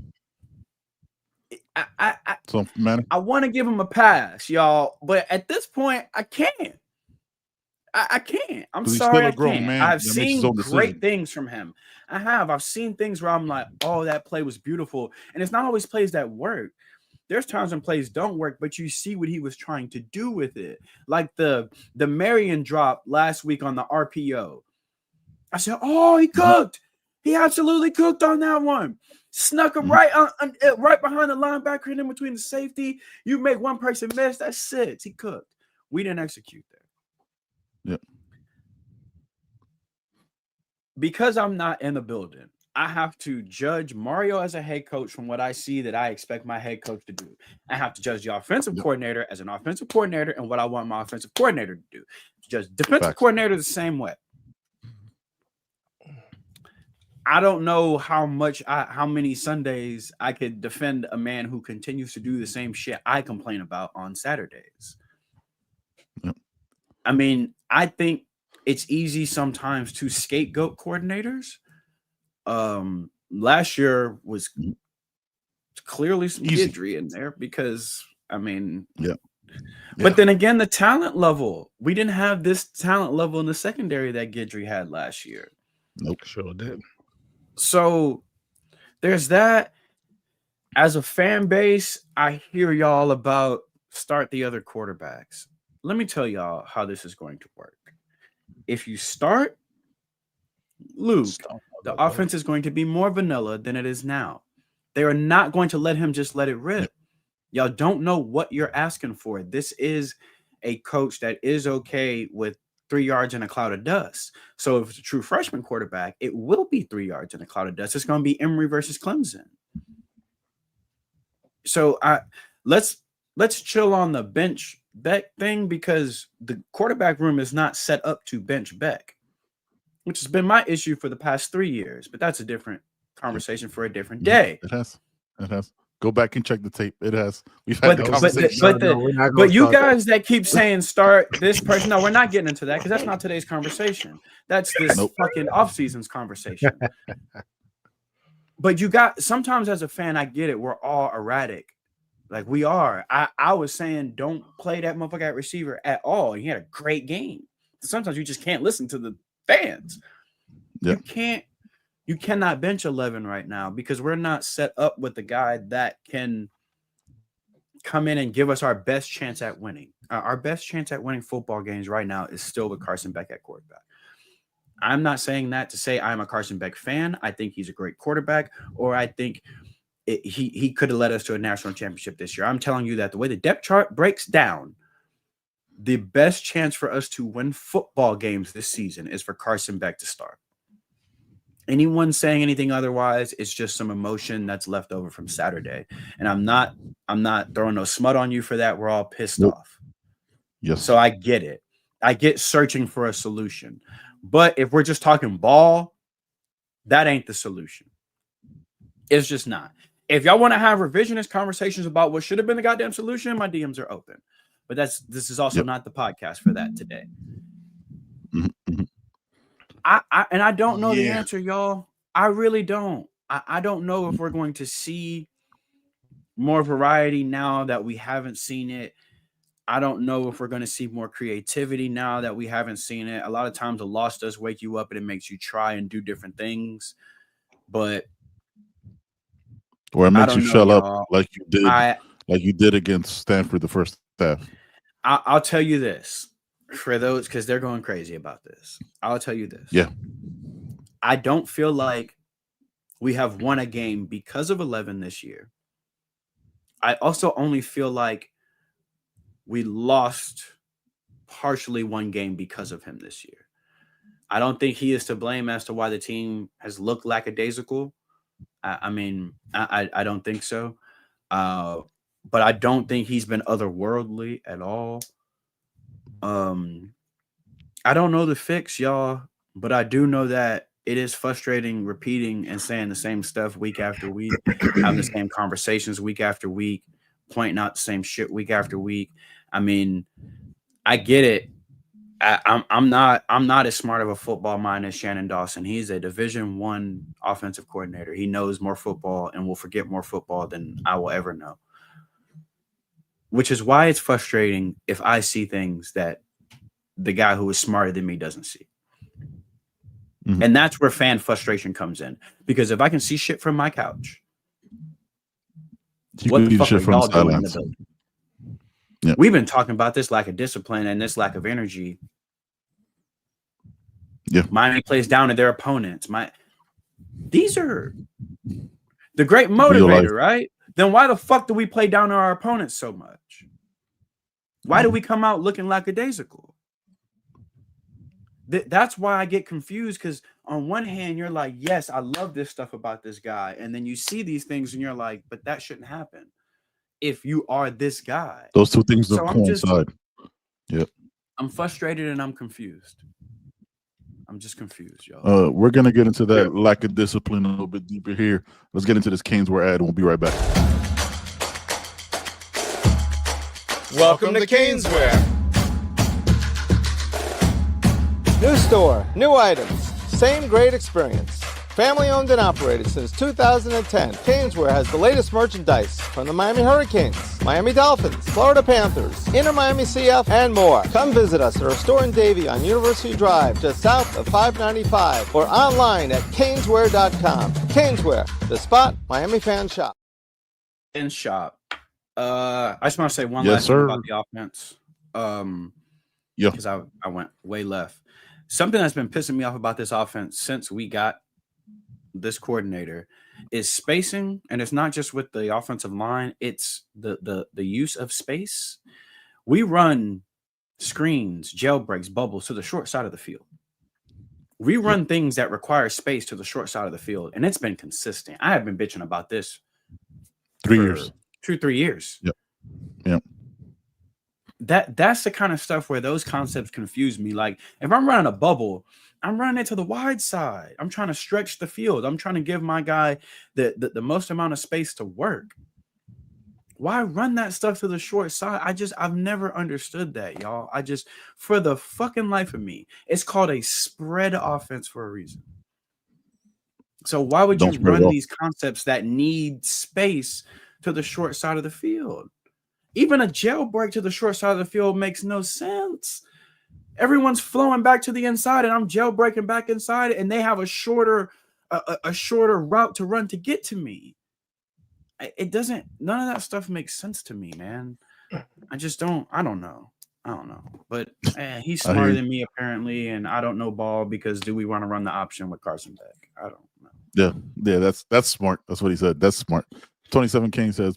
Some man. I want to give him a pass, y'all, but at this point, I can't. I can't. I'm 'Cause he's sorry, still a I grown can't. man I've that makes his seen own great decision. things from him. I have. I've seen things where I'm like, oh, that play was beautiful, and it's not always plays that work. There's times when plays don't work, but you see what he was trying to do with it, like the Marion drop last week on the RPO. I said, oh, he cooked. He absolutely cooked on that one. Snuck him right behind the linebacker and in between the safety. You make one person miss, that's 6. He cooked. We didn't execute there. Yeah. Because I'm not in the building, I have to judge Mario as a head coach from what I see that I expect my head coach to do. I have to judge the offensive coordinator as an offensive coordinator and what I want my offensive coordinator to do. Judge defensive coordinator the same way. I don't know how many Sundays I could defend a man who continues to do the same shit I complain about on Saturdays. Yep. I mean, I think it's easy sometimes to scapegoat coordinators. Last year was clearly some injury in there because, I mean, But then again, the talent level, we didn't have this talent level in the secondary that Guidry had last year. Nope, sure did. So there's that. As a fan base, I hear y'all about start the other quarterbacks. Let me tell y'all how this is going to work. If you start Luke, the offense is going to be more vanilla than it is now. They are not going to let him just let it rip. Y'all don't know what you're asking for. This is a coach that is okay with 3 yards in a cloud of dust. So if it's a true freshman quarterback, it will be 3 yards in a cloud of dust. It's going to be Emory versus Clemson. So let's chill on the bench Beck thing because the quarterback room is not set up to bench Beck, which has been my issue for the past 3 years. But that's a different conversation for a different day. It has. Go back and check the tape. It has. We've had the conversation. But you guys that keep saying start this person, no, we're not getting into that because that's not today's conversation. That's this fucking off-season's conversation. But you got sometimes as a fan, I get it. We're all erratic. Like we are. I was saying don't play that motherfucker at receiver at all. He had a great game. Sometimes you just can't listen to the fans. Yeah. You cannot bench 11 right now because we're not set up with the guy that can come in and give us our best chance at winning. Our best chance at winning football games right now is still with Carson Beck at quarterback. I'm not saying that to say I'm a Carson Beck fan. I think he's a great quarterback, or I think he could have led us to a national championship this year. I'm telling you that the way the depth chart breaks down, the best chance for us to win football games this season is for Carson Beck to start. Anyone saying anything otherwise, it's just some emotion that's left over from Saturday. And I'm not throwing no smut on you for that. We're all pissed off. Yes. So I get it. I get searching for a solution. But if we're just talking ball, that ain't the solution. It's just not. If y'all want to have revisionist conversations about what should have been the goddamn solution, my DMs are open. But this is also not the podcast for that today. Mm-hmm. I don't know the answer, y'all. I really don't. I don't know if we're going to see more variety now that we haven't seen it. I don't know if we're going to see more creativity now that we haven't seen it. A lot of times a loss does wake you up and it makes you try and do different things. But or it makes you shut up like you did against Stanford the first half. I'll tell you this. For those, because they're going crazy about this. I'll tell you this. Yeah. I don't feel like we have won a game because of 11 this year. I also only feel like we lost partially one game because of him this year. I don't think he is to blame as to why the team has looked lackadaisical. I mean, I don't think so. But I don't think he's been otherworldly at all. I don't know the fix, y'all, but I do know that it is frustrating repeating and saying the same stuff week after week, having the same conversations week after week, pointing out the same shit week after week. I mean, I get it. I'm not as smart of a football mind as Shannon Dawson. He's a Division I offensive coordinator. He knows more football and will forget more football than I will ever know. Which is why it's frustrating if I see things that the guy who is smarter than me doesn't see. Mm-hmm. And that's where fan frustration comes in. Because if I can see shit from my couch, what the fuck are y'all doing in the building? Yep. We've been talking about this lack of discipline and this lack of energy. Yeah. Miami plays down to their opponents. These are the great motivator, right? Then why the fuck do we play down to our opponents so much? Why do we come out looking lackadaisical? That's why I get confused, because on one hand, you're like, yes, I love this stuff about this guy. And then you see these things and you're like, but that shouldn't happen if you are this guy. Those two things don't coincide. Yep. I'm frustrated and I'm confused. I'm just confused, y'all. We're going to get into that lack of discipline a little bit deeper here. Let's get into this Canes We're ad and we'll be right back. Welcome to Canes Wear. New store, new items, same great experience. Family owned and operated since 2010, Caneswear has the latest merchandise from the Miami Hurricanes, Miami Dolphins, Florida Panthers, Inter Miami CF, and more. Come visit us at our store in Davie on University Drive, just south of 595, or online at caneswear.com. Caneswear, the spot Miami fans shop. I just want to say one last thing about the offense. Because I went way left. Something that's been pissing me off about this offense since we got this coordinator is spacing, and it's not just with the offensive line, it's the use of space. We run screens, jailbreaks, bubbles to the short side of the field. We run things that require space to the short side of the field, and it's been consistent. I have been bitching about this 3 years. 2-3 years. Yep. That's the kind of stuff where those concepts confuse me. Like, if I'm running a bubble, I'm running it to the wide side. I'm trying to stretch the field. I'm trying to give my guy the most amount of space to work. Why run that stuff to the short side? I've never understood that, y'all. For the fucking life of me, it's called a spread offense for a reason. So why would you run these concepts that need space to the short side of the field? Even a jailbreak to the short side of the field makes no sense. Everyone's flowing back to the inside, and I'm jailbreaking back inside, and they have a shorter route to run to get to me. None of that stuff makes sense to me, man. I don't know. I don't know, but he's smarter than me apparently, and I don't know ball because do we want to run the option with Carson Beck? I don't know. Yeah, that's smart. That's what he said. That's smart. 27 King says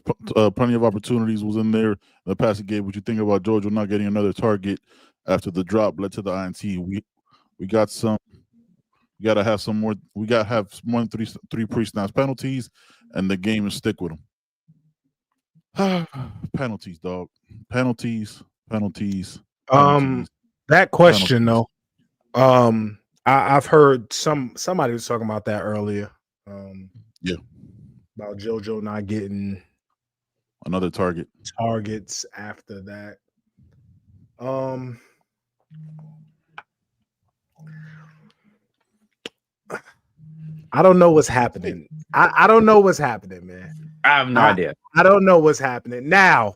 plenty of opportunities was in there. The passing game. What you think about Georgia not getting another target after the drop led to the INT? We got some. We gotta have some more. We gotta have more than three pre-snaps penalties, and the game and stick with them. Penalties, dog. Penalties. That question though. I've heard somebody was talking about that earlier. About JoJo not getting another targets after that. I don't know what's happening. I don't know what's happening, man. I have no idea. I don't know what's happening. Now,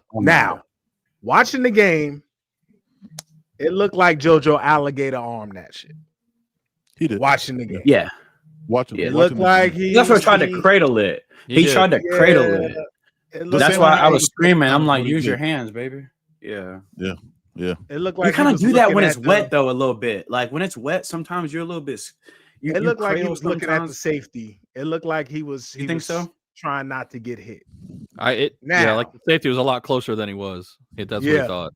watching the game, it looked like JoJo alligator armed that shit. He did. Watching the game. Yeah. It looked like that's what tried to cradle it. He tried to cradle it. That's why I was screaming. I'm like, use your hands, baby. Yeah. It looked like you kind of do that when it's wet, though, a little bit. Like when it's wet, sometimes you're a little bit. It looked like he was looking at the safety. It looked like he was. You think so? Trying not to get hit. Like the safety was a lot closer than he was. That's what he thought.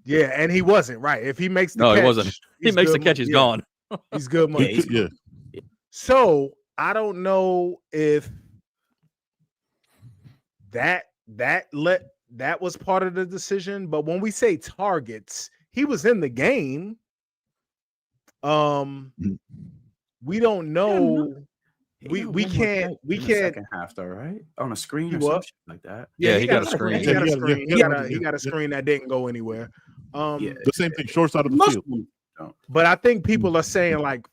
Yeah, and he wasn't right. If he makes the catch, he wasn't. He makes the catch, he's gone. He's good money. Yeah. So I don't know if that was part of the decision. But when we say targets, he was in the game. We don't know. We can't second half though, right? On a screen or something like that. Yeah, he got a screen. He got a screen that didn't go anywhere. The same thing, short side of the field. But I think people are saying like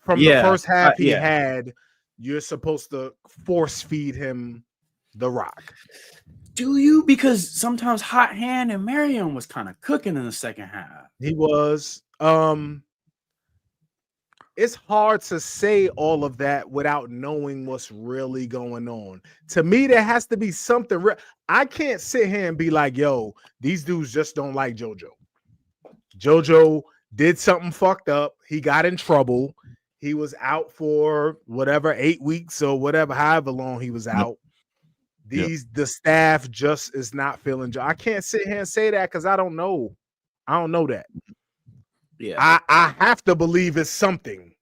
from the first half he had, you're supposed to force feed him the rock. Do you? Because sometimes Hot Hand and Marion was kind of cooking in the second half. He was. It's hard to say all of that without knowing what's really going on. To me, there has to be something. I can't sit here and be like, yo, these dudes just don't like JoJo. JoJo did something fucked up. He got in trouble. He was out for whatever, 8 weeks or whatever, however long he was out. The staff just is not feeling JoJo. I can't sit here and say that because I don't know. I don't know that. Yeah, I have to believe it's something,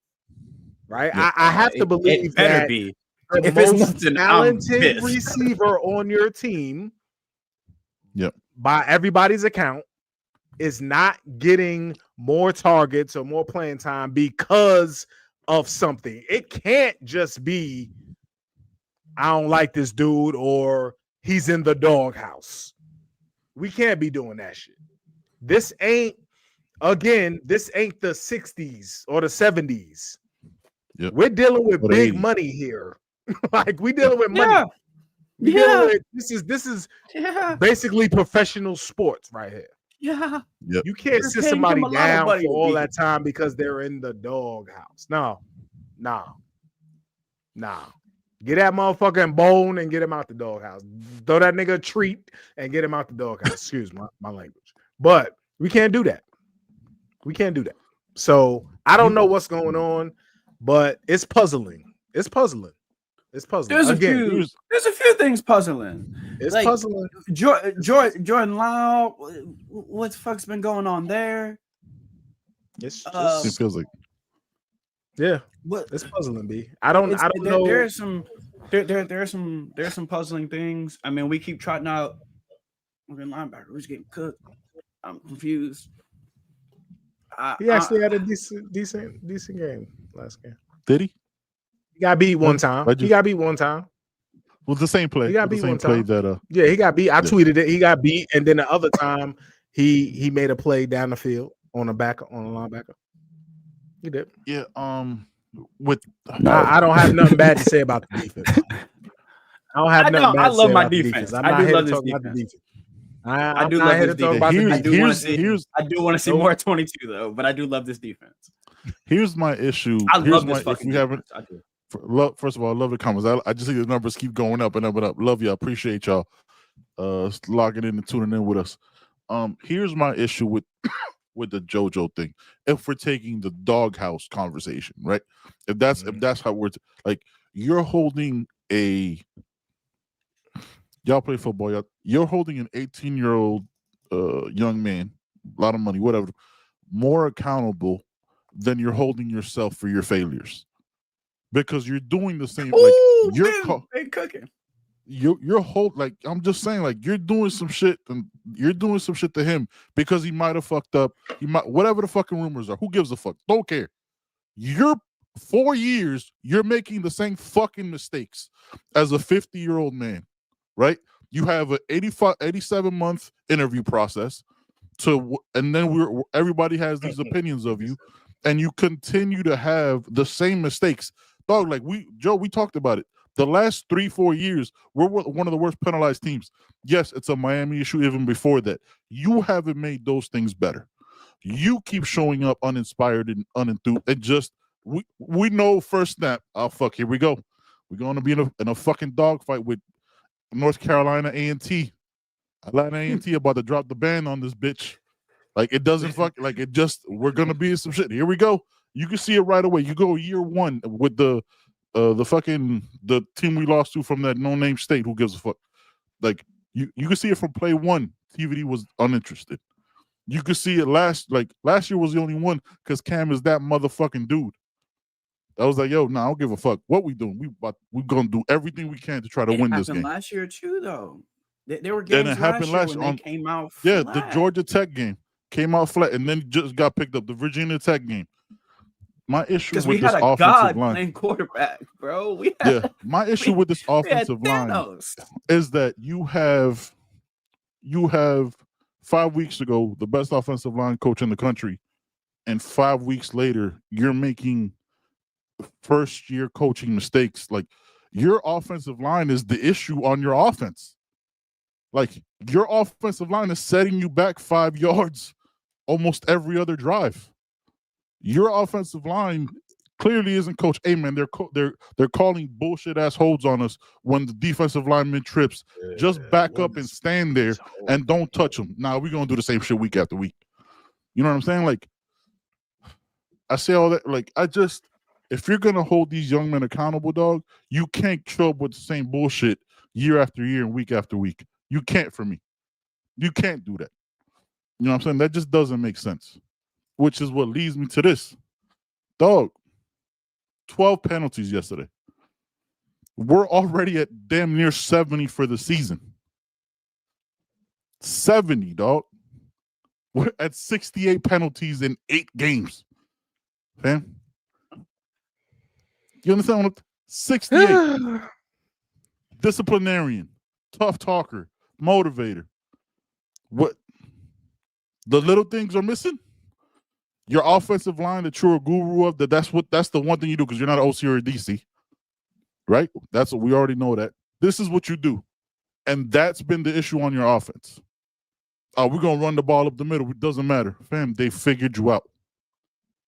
right? I have to believe it better that be. the If most it's nothing, talented receiver on your team, by everybody's account, is not getting more targets or more playing time because of something. It can't just be, I don't like this dude or he's in the doghouse. We can't be doing that shit. This ain't the 60s or the 70s. We're dealing with big money here. Like we dealing with money. This is basically professional sports right here. You can't sit somebody down for all that time because they're in the doghouse. No. Get that motherfucking bone and get him out the doghouse. Throw that nigga a treat and get him out the doghouse. Excuse my language. But we can't do that. So I don't know what's going on, but it's puzzling. There's a few things puzzling. It's like, puzzling. Jordan Lau, what the fuck's been going on there? It feels like, it's puzzling. B. I don't know. There's some puzzling things. I mean, we keep trotting out. We're linebacker. Who's getting cooked? I'm confused. He actually had a decent game last game. Did he? He got beat one time. Well, the same play. He got beat one time. He got beat. I tweeted it. He got beat, and then the other time he made a play down the field on a linebacker. He did. Yeah. I don't have nothing bad to say about the defense. I love my defense. I do love this defense. I do love this defense. I do want to see more 22 though, but I do love this defense. Here's my issue. I love this fucking defense. First of all, I love the comments. I just see the numbers keep going up and up and up. Love you. I appreciate y'all logging in and tuning in with us. Here's my issue with the JoJo thing. If we're taking the doghouse conversation, right? If that's how we're like, you're holding y'all play football. You're holding an 18-year-old young man, a lot of money, whatever, more accountable than you're holding yourself for your failures, because you're doing the same. Ooh, like you're cooking. You're like, I'm just saying, like, you're doing some shit, and you're doing some shit to him because he might have fucked up. He might, whatever the fucking rumors are. Who gives a fuck? Don't care. You're 4 years. You're making the same fucking mistakes as a 50-year-old man, right? You have an 87-month interview process, and then everybody has these opinions of you, and you continue to have the same mistakes, dog. Like we talked about it. The last 3-4 years, we're one of the worst penalized teams. Yes, it's a Miami issue even before that. You haven't made those things better. You keep showing up uninspired and unenthused. And just we know first snap. Oh fuck, here we go. We're going to be in a fucking dogfight with North Carolina A&T. Atlanta A&T about to drop the ban on this bitch. Like it doesn't fuck. Like it just. We're gonna be in some shit. Here we go. You can see it right away. You go year one with the team we lost to from that no-name state. Who gives a fuck? Like you can see it from play one. TVD was uninterested. You could see it last year was the only one because Cam is that motherfucking dude. I was like, yo, nah, I don't give a fuck what we doing. We gonna do everything we can to try to win this game. Last year too, though. There were games last year when they came out flat. Yeah, the Georgia Tech game came out flat, and then just got picked up. The Virginia Tech game. My issue with this offensive line, playing quarterback, bro. My issue with this offensive line is that you have 5 weeks ago the best offensive line coach in the country, and 5 weeks later you're making first-year coaching mistakes. Like your offensive line is the issue on your offense. Like your offensive line is setting you back 5 yards almost every other drive. Your offensive line clearly isn't coached. Hey man, they're calling bullshit ass holds on us when the defensive lineman trips. Just back up and stand there and don't touch them. Now we're gonna do the same shit week after week. You know what I'm saying? Like I say all that. Like if you're gonna hold these young men accountable, dog, you can't show up with the same bullshit year after year and week after week. You can't for me. You can't do that. You know what I'm saying? That just doesn't make sense. Which is what leads me to this. Dog, 12 penalties yesterday. We're already at damn near 70 for the season. 70, dog. We're at 68 penalties in 8 games. Fam? You understand what 68. Disciplinarian, tough talker, motivator. What? The little things are missing? Your offensive line that you're a guru of, that's the one thing you do because you're not an OC or a DC, right? That's what we already know that. This is what you do. And that's been the issue on your offense. We're going to run the ball up the middle. It doesn't matter. Fam, they figured you out.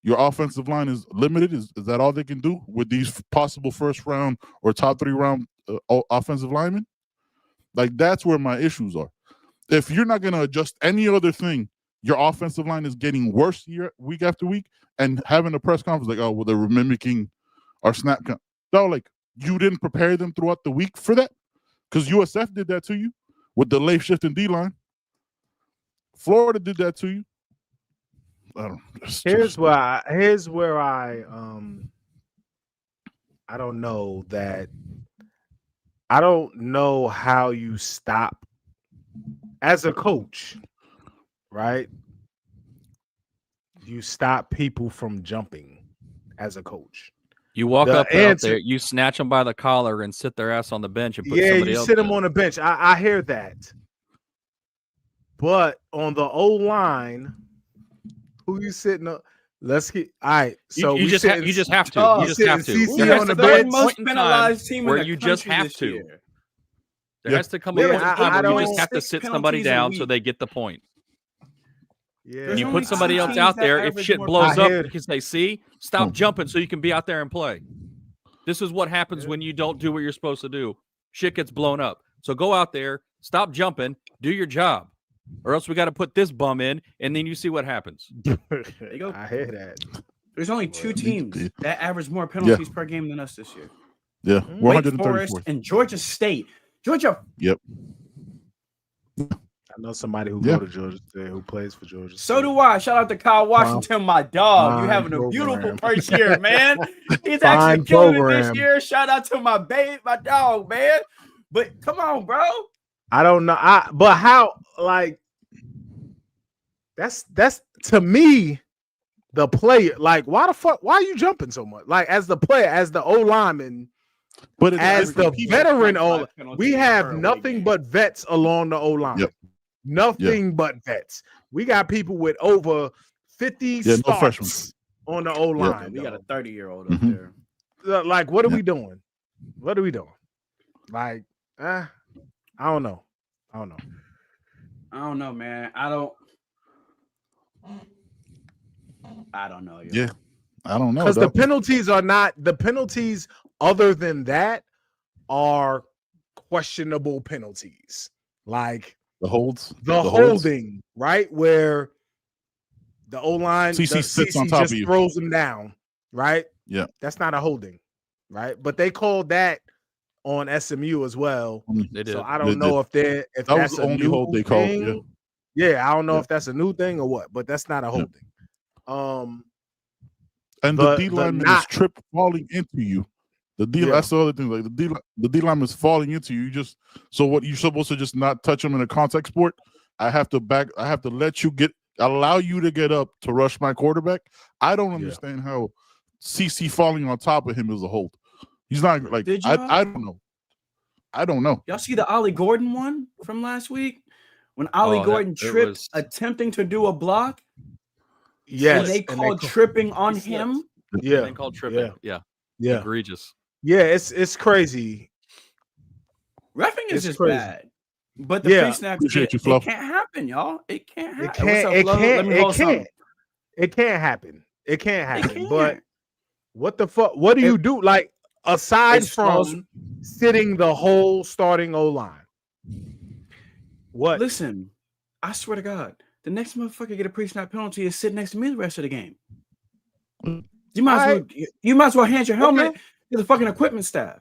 Your offensive line is limited. Is that all they can do with these possible first round or top 3 round offensive linemen? Like, that's where my issues are. If you're not going to adjust any other thing, your offensive line is getting worse week after week, and having a press conference like, oh, well, they're mimicking our snap count. No, like, you didn't prepare them throughout the week for that? Because USF did that to you with the late shift in D-line. Florida did that to you. I don't know. Here's where I don't know that. I don't know how you stop as a coach, right? You stop people from jumping as a coach. You walk up out there, you snatch them by the collar and sit their ass on the bench and put somebody else. You sit them on the bench. I hear that. But on the O-line, who you sitting up? Let's get all right. So you just have to. You just have to. CC on the bench. Most penalized team where you just have to. There has to come a point in time where you just have to sit somebody down so they get the point. Yeah. And you put somebody else out there. If shit blows up, you can say, "See, stop jumping so you can be out there and play." This is what happens when you don't do what you're supposed to do. Shit gets blown up. So go out there, stop jumping, do your job. or else we got to put this bum in, and then you see what happens. There you go. I hear that. There's only 2 teams that average more penalties per game than us this year. Yeah, we're Wake Forest and Georgia State. Georgia. Yep. I know somebody who go to Georgia State, who plays for Georgia State. So do I. Shout out to Kyle Washington, my dog. You having a beautiful first year, man. He's actually killing it this year. Shout out to my dog, man. But come on, bro. I don't know. But how, like, that's to me, the player. Like, why the fuck? Why are you jumping so much? Like, as the player, as the O lineman, but as the veteran, we have nothing but vets along the O line. Yep. Nothing but vets. We got people with over 50 starts on the O line. We got a 30-year-old up there. Like, what are we doing? What are we doing? Like, I don't know. I don't know, man. I don't know. Yeah, I don't know. Because the penalties are not the penalties. Other than that, are questionable penalties. Like the holds, the holding, right? Where the O-line CC sits on top of you, throws him down, right? Yeah, that's not a holding, right? But they called that on SMU as well. They did. So I don't know if that's the only hold they called. Yeah, I don't know if that's a new thing or what, but that's not a holding. And the D lineman is tripped falling into you. That's the other thing. Like the D lineman is falling into you. What you're supposed to just not touch him in a contact sport. I have to let you allow you to get up to rush my quarterback. I don't understand how CC falling on top of him is a hold. He's not like I don't know. I don't know. Y'all see the Ollie Gordon one from last week when Ollie Gordon tripped attempting to do a block? Yes, and they called tripping on him. Yeah, they called tripping. Yeah, egregious. Yeah, it's crazy. Reffing is just bad. But the pre-snap, it can't happen, y'all. It can't happen. It can't happen. It can't happen. But what the fuck? What do you do? Like, aside from sitting the whole starting O-line, what? Listen, I swear to God, the next motherfucker get a pre-snap penalty is sit next to me the rest of the game. You might as well hand your helmet to the fucking equipment staff.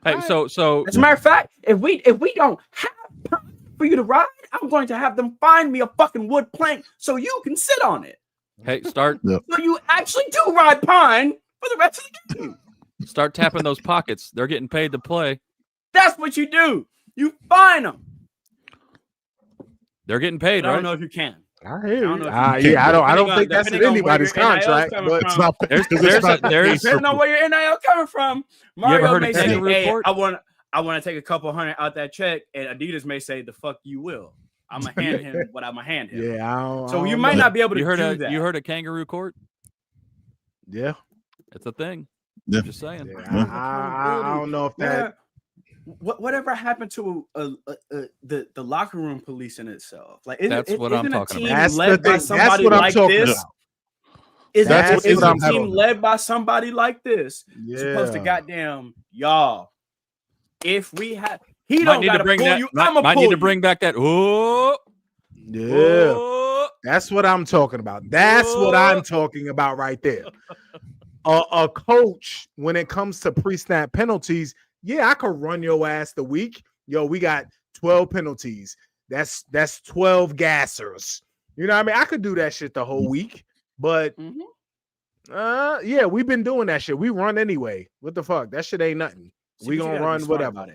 Hey, so as a matter of fact, if we don't have time for you to ride, I'm going to have them find me a fucking wood plank so you can sit on it. Hey, start. So you actually do ride pine for the rest of the game. Start tapping those pockets. They're getting paid to play. That's what you do. You fine them. They're getting paid, right? I right? don't know if you can. I hear you. I don't think that's in anybody's contract, but it's not. Depending on where your NIL coming from, Mario may say, "Hey, I want to take a couple hundred out that check," and Adidas may say, "The fuck you will." I'm gonna hand him what I'm gonna hand him. Yeah, so you might not be able to do that. You heard a kangaroo court? Yeah, it's a thing. Yeah. I'm just saying. Yeah, I don't know if that. Whatever happened to the locker room police in itself? Like, that's what I'm talking about. That's led by somebody like this. Is a team led by somebody like this supposed to goddamn y'all? If we have, he don't got to bring that. Might need to bring back that. Oh, yeah. That's what I'm talking about. That's what I'm talking about right there. A coach, when it comes to pre-snap penalties. Yeah, I could run your ass the week. Yo, we got 12 penalties. That's 12 gassers. You know what I mean? I could do that shit the whole week. But yeah, we've been doing that shit. We run anyway. What the fuck? That shit ain't nothing. We gonna run whatever.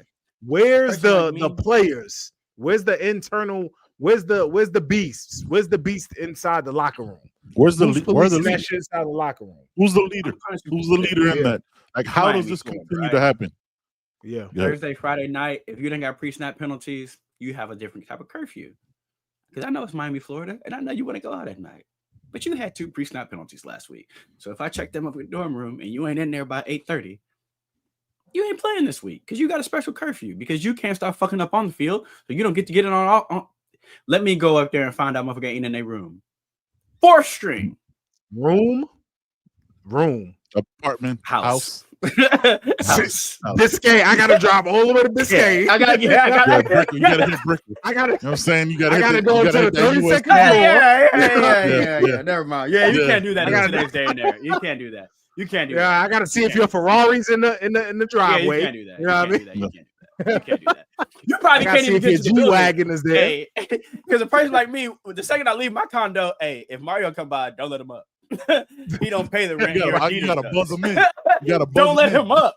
Where's the players? Where's the internal? Where's the beasts? Where's the beast inside the locker room? Where's the leader inside the locker room? Who's the leader? Who's the leader in that? Like, how does this continue to happen? Yeah. Thursday, Friday night, if you didn't got pre-snap penalties, you have a different type of curfew. Because I know it's Miami, Florida, and I know you want to go out at night. But you had 2 pre-snap penalties last week. So if I check them up in the dorm room and you ain't in there by 8:30, you ain't playing this week because you got a special curfew because you can't start fucking up on the field. So you don't get to get it on. Let me go up there and find out motherfucker ain't in their room. 4th string. Room. apartment, house. Biscayne, I gotta drive all the way to Biscayne. I gotta You gotta hit Brickell. I gotta. You know what I'm saying? You gotta go to the 32nd floor. Yeah. Never mind. Yeah, you can't do that in today's day and era. You can't do that. You can't do that. Yeah, I gotta see if your Ferrari's in the driveway. Yeah, you can't do that. You know what I mean? You can't do that. You probably can't even get to the G-Wagon is there. Hey, because a person like me, the second I leave my condo, hey, if Mario come by, don't let him up. He don't pay the rent. You gotta buzz him in. You gotta buzz don't let him up.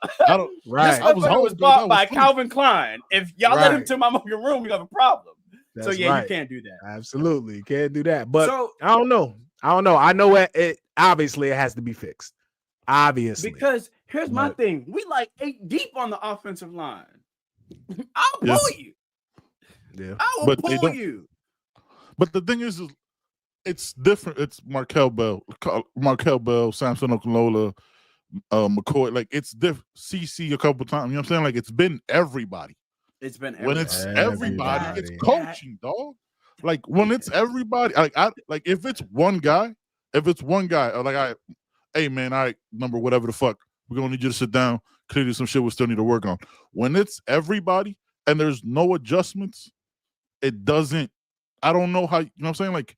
Right. I was bought by Calvin Klein. If y'all let him to my room, you have a problem. That's you can't do that. Absolutely, can't do that. But I don't know. I know it obviously it has to be fixed. Obviously, because here's my thing: we like 8 deep on the offensive line. I'll pull you. Yeah, I will pull you. But the thing is it's different. It's Markel Bell, Samson Okunlola, McCoy. Like it's different. CC a couple times. You know what I'm saying? Like it's been everybody. It's been when it's everybody, it's coaching, dog. Like when it's everybody, like if it's one guy, hey man, number whatever the fuck, we're gonna need you to sit down, clearly some shit we still need to work on. When it's everybody and there's no adjustments, it doesn't. I don't know how, you know what I'm saying? Like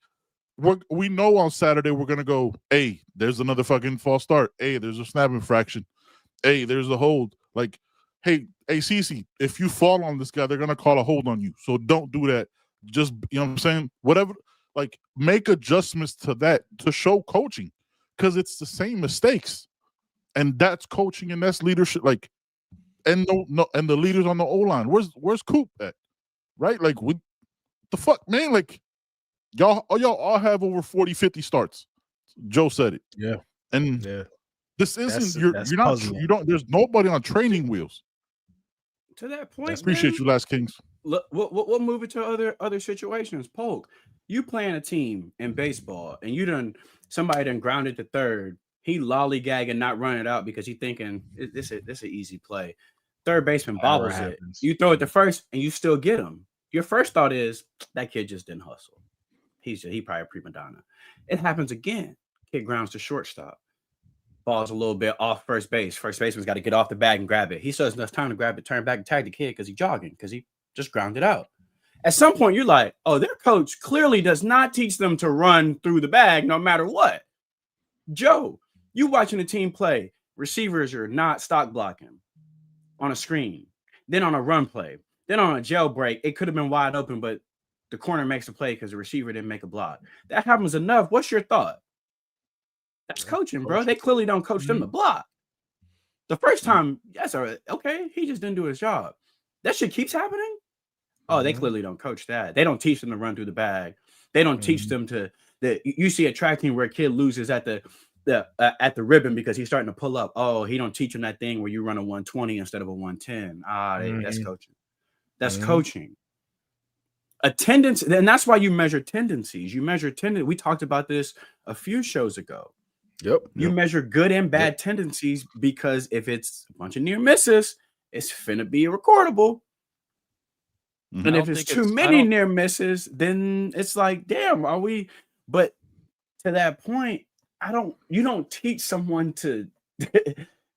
we know on Saturday we're gonna go, hey, there's another fucking false start. Hey, there's a snap infraction. Hey, there's a hold. Like, hey, CC, if you fall on this guy, they're gonna call a hold on you. So don't do that. Just, you know what I'm saying? Whatever, like make adjustments to that to show coaching, because it's the same mistakes. And that's coaching and that's leadership. Like, and and the leaders on the O-line. Where's Coop at? Right? Like, the fuck, man? Like, y'all all have over 40, 50 starts. Joe said it. Yeah. And this isn't there's nobody on training wheels. To that point, appreciate you, Last Kings. Look, we'll move it to other situations. Polk, you playing a team in baseball and somebody done grounded to third. He lollygagging, not running it out because he thinking this an easy play. Third baseman bobbles it. You throw it to first and you still get him. Your first thought is that kid just didn't hustle. He probably a prima donna. It happens again. Kid grounds to shortstop. Ball's a little bit off first base. First baseman's got to get off the bag and grab it. He still has enough time to grab it, turn back and tag the kid because he's jogging, because he just grounded out. At some point, you're like, oh, their coach clearly does not teach them to run through the bag no matter what. Joe, you watching a team play. Receivers are not stock blocking on a screen. Then on a run play. Then on a jailbreak, it could have been wide open, but the corner makes a play because the receiver didn't make a block. That happens enough. What's your thought? That's coaching, bro. They clearly don't coach them to block. The first time, that's all right. Okay, he just didn't do his job. That shit keeps happening. Oh, they clearly don't coach that. They don't teach them to run through the bag. They don't teach them to. You see a track team where a kid loses at the ribbon because he's starting to pull up. Oh, he don't teach him that thing where you run a 120 instead of a 110. That's coaching. That's coaching. Attendance, and that's why you measure tendencies. You measure tendencies. We talked about this a few shows ago. You measure good and bad tendencies, because if it's a bunch of near misses, it's finna be recordable. And if it's too many near misses, then it's like, damn, are we? But to that point, you don't teach someone to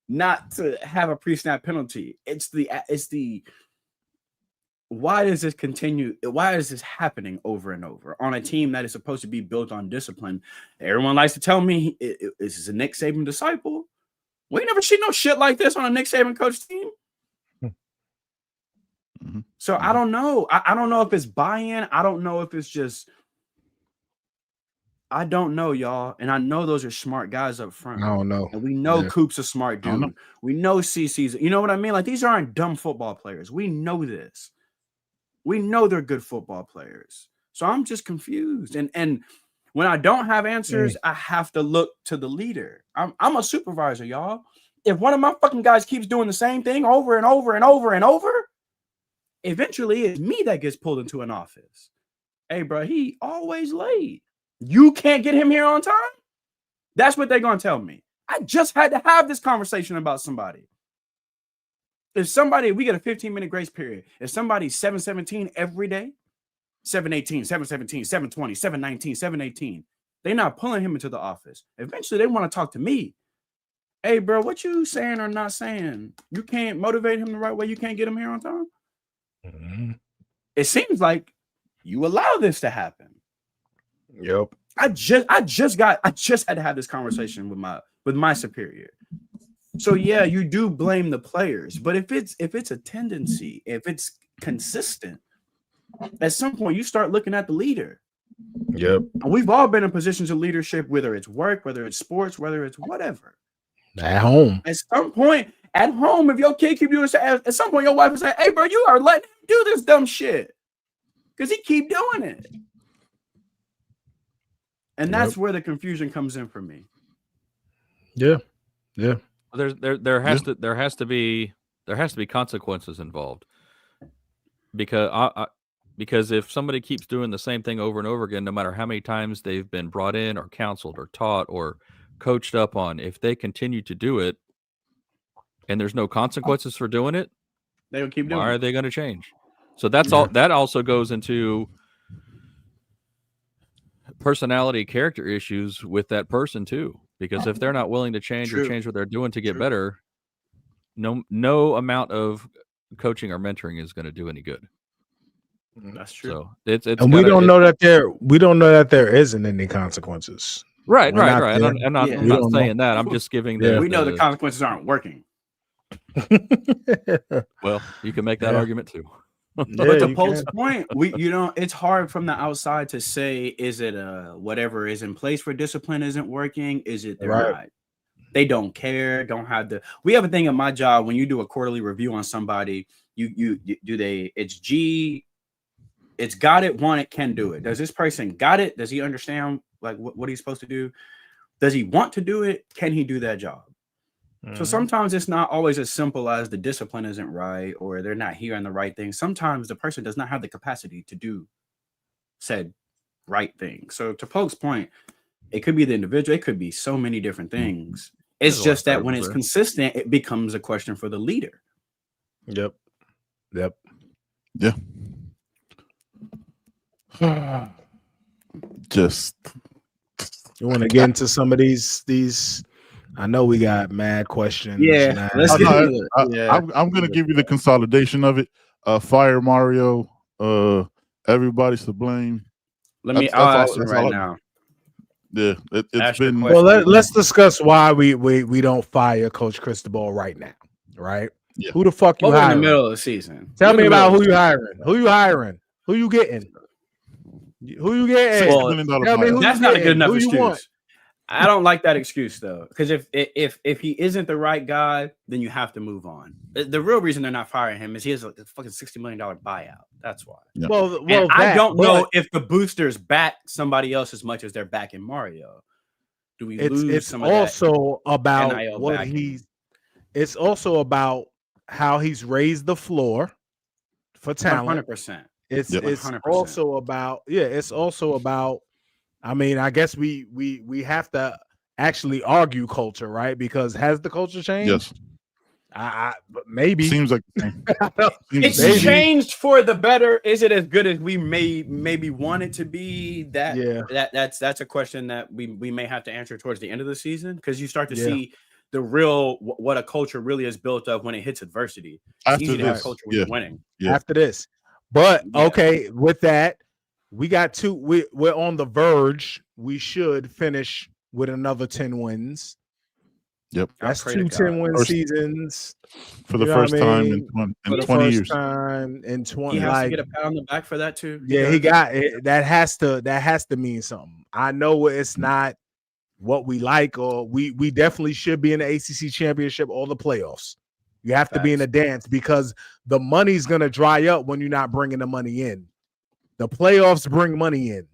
not to have a pre-snap penalty. It's the why does this continue? Why is this happening over and over on a team that is supposed to be built on discipline? Everyone likes to tell me this is a Nick Saban disciple. We ain't never seen no shit like this on a Nick Saban coach team. So I don't know. I don't know if it's buy-in. I don't know if it's just. I don't know, y'all. And I know those are smart guys up front. I don't know. And we know Coop's a smart dude. We know CC's. You know what I mean? Like, these aren't dumb football players. We know this. We know they're good football players. So I'm just confused. And when I don't have answers, I have to look to the leader. I'm a supervisor, y'all. If one of my fucking guys keeps doing the same thing over and over and over and over, eventually it's me that gets pulled into an office. Hey, bro, he always late. You can't get him here on time? That's what they're going to tell me. I just had to have this conversation about somebody. If somebody, we get a 15-minute grace period. If somebody's 7:17 every day, 7:18, 7:17, 7:20, 7:19, 7:18, they're not pulling him into the office. Eventually, they want to talk to me. hey, bro, what you saying or not saying? You can't motivate him the right way. You can't get him here on time. Mm-hmm. It seems like you allow this to happen. Yep. I just had to have this conversation with my superior. So yeah, you do blame the players, but if it's a tendency, if it's consistent, at some point you start looking at the leader. Yep. And we've all been in positions of leadership, whether it's work, whether it's sports, whether it's whatever. At home. At some point, at home, if your kid keep doing this, at some point your wife will say, hey, bro, you are letting him do this dumb shit. Because he keep doing it. And that's where the confusion comes in for me. Yeah. Yeah. There has to be consequences involved. Because if somebody keeps doing the same thing over and over again, no matter how many times they've been brought in or counseled or taught or coached up on, if they continue to do it and there's no consequences for doing it, they'll keep doing it. Why are they going to change? So that's all. That also goes into personality, character issues with that person too. Because if they're not willing to change or change what they're doing to get better, no amount of coaching or mentoring is going to do any good. That's true. So it's and we don't know that there isn't any consequences. Right. I'm not saying that. I'm just giving we know the consequences aren't working. Well, you can make that argument too. But to Polk's point, it's hard from the outside to say, is it whatever is in place for discipline isn't working? Is it they're not? They don't care, don't have the. We have a thing at my job when you do a quarterly review on somebody, it's got it, want it, can do it. Does this person got it? Does he understand like what he's supposed to do? Does he want to do it? Can he do that job? So sometimes it's not always as simple as the discipline isn't right or they're not hearing the right thing. Sometimes the person does not have the capacity to do said right thing. So to Polk's point, it could be the individual. It could be so many different things. It's just that when it's consistent, it becomes a question for the leader. Yep. Yeah. Just you want to get into some of these. I know we got mad questions. Yeah, let's get into it. I'm going to give you the consolidation of it. Fire Mario. Everybody's to blame. I'll ask it right now. Yeah, it's been. Well, let's discuss why we don't fire Coach Cristobal right now. Right? Yeah. Who the fuck you hiring? In the middle of the season. Tell me about who you hiring. Who you hiring? Who you getting? Who you getting? Tell me that's not a good enough excuse. I don't like that excuse though, because if he isn't the right guy, then you have to move on. The real reason they're not firing him is he has a fucking $60 million buyout. That's why. Yeah. Well, I don't know if the boosters back somebody else as much as they're backing Mario. Do we lose some of that? It's also about what it's also about how he's raised the floor for talent. 100%. It's 100%. Also about it's also about. I mean, I guess we have to actually argue culture, right? Because has the culture changed? Yes. Maybe. Seems like it's changed for the better. Is it as good as we maybe want it to be? That's a question that we may have to answer towards the end of the season, because you start to see the real what a culture really is built of when it hits adversity. It's easy to have culture when you're winning. Yeah. After this. But okay, with that. We got two. We're on the verge. We should finish with another 10 wins. Yep, that's 2 10-win seasons for the first time in 20 years. In 20, he has to get a pat on the back for that too. Yeah, he got it. That has to mean something. I know it's not what we like, or we definitely should be in the ACC championship or the playoffs. You have to be in a dance, because the money's gonna dry up when you're not bringing the money in. The playoffs bring money in.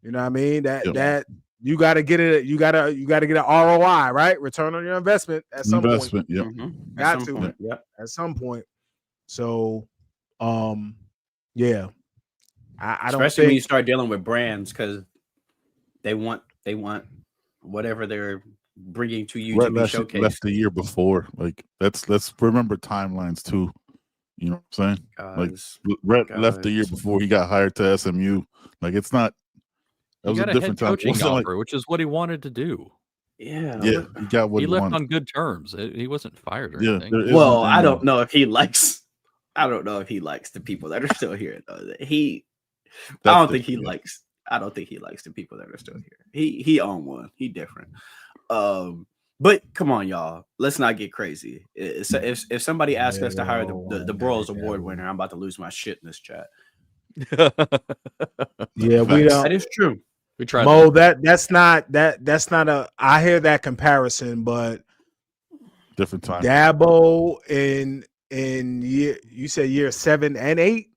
You know what I mean? That you got to get it. You got to get an ROI, right? Return on your investment at some point. Yep. Mm-hmm. Got to. Yep. At some point. So, I don't. Especially when you start dealing with brands, because they want whatever they're bringing to you to be showcased. Left the year before. Like let's remember timelines too. You know what I'm saying? Rhett left the year before he got hired to SMU. Like, it's not. That was a different time. Coaching offer, which is what he wanted to do. he got what he left wanted. on good terms. He wasn't fired or Yeah, anything. Well, I don't know if he likes. I don't know if he likes the people that are still here. Though. I don't think he likes the people that are still here. He owned one. He different. But come on, y'all. Let's not get crazy. If somebody asks us to hire the Broyles Award winner, I'm about to lose my shit in this chat. Yeah, we don't. That is true. We tried. Mo, that's not a. I hear that comparison, but different time. Dabo in year, you said year 7 and 8.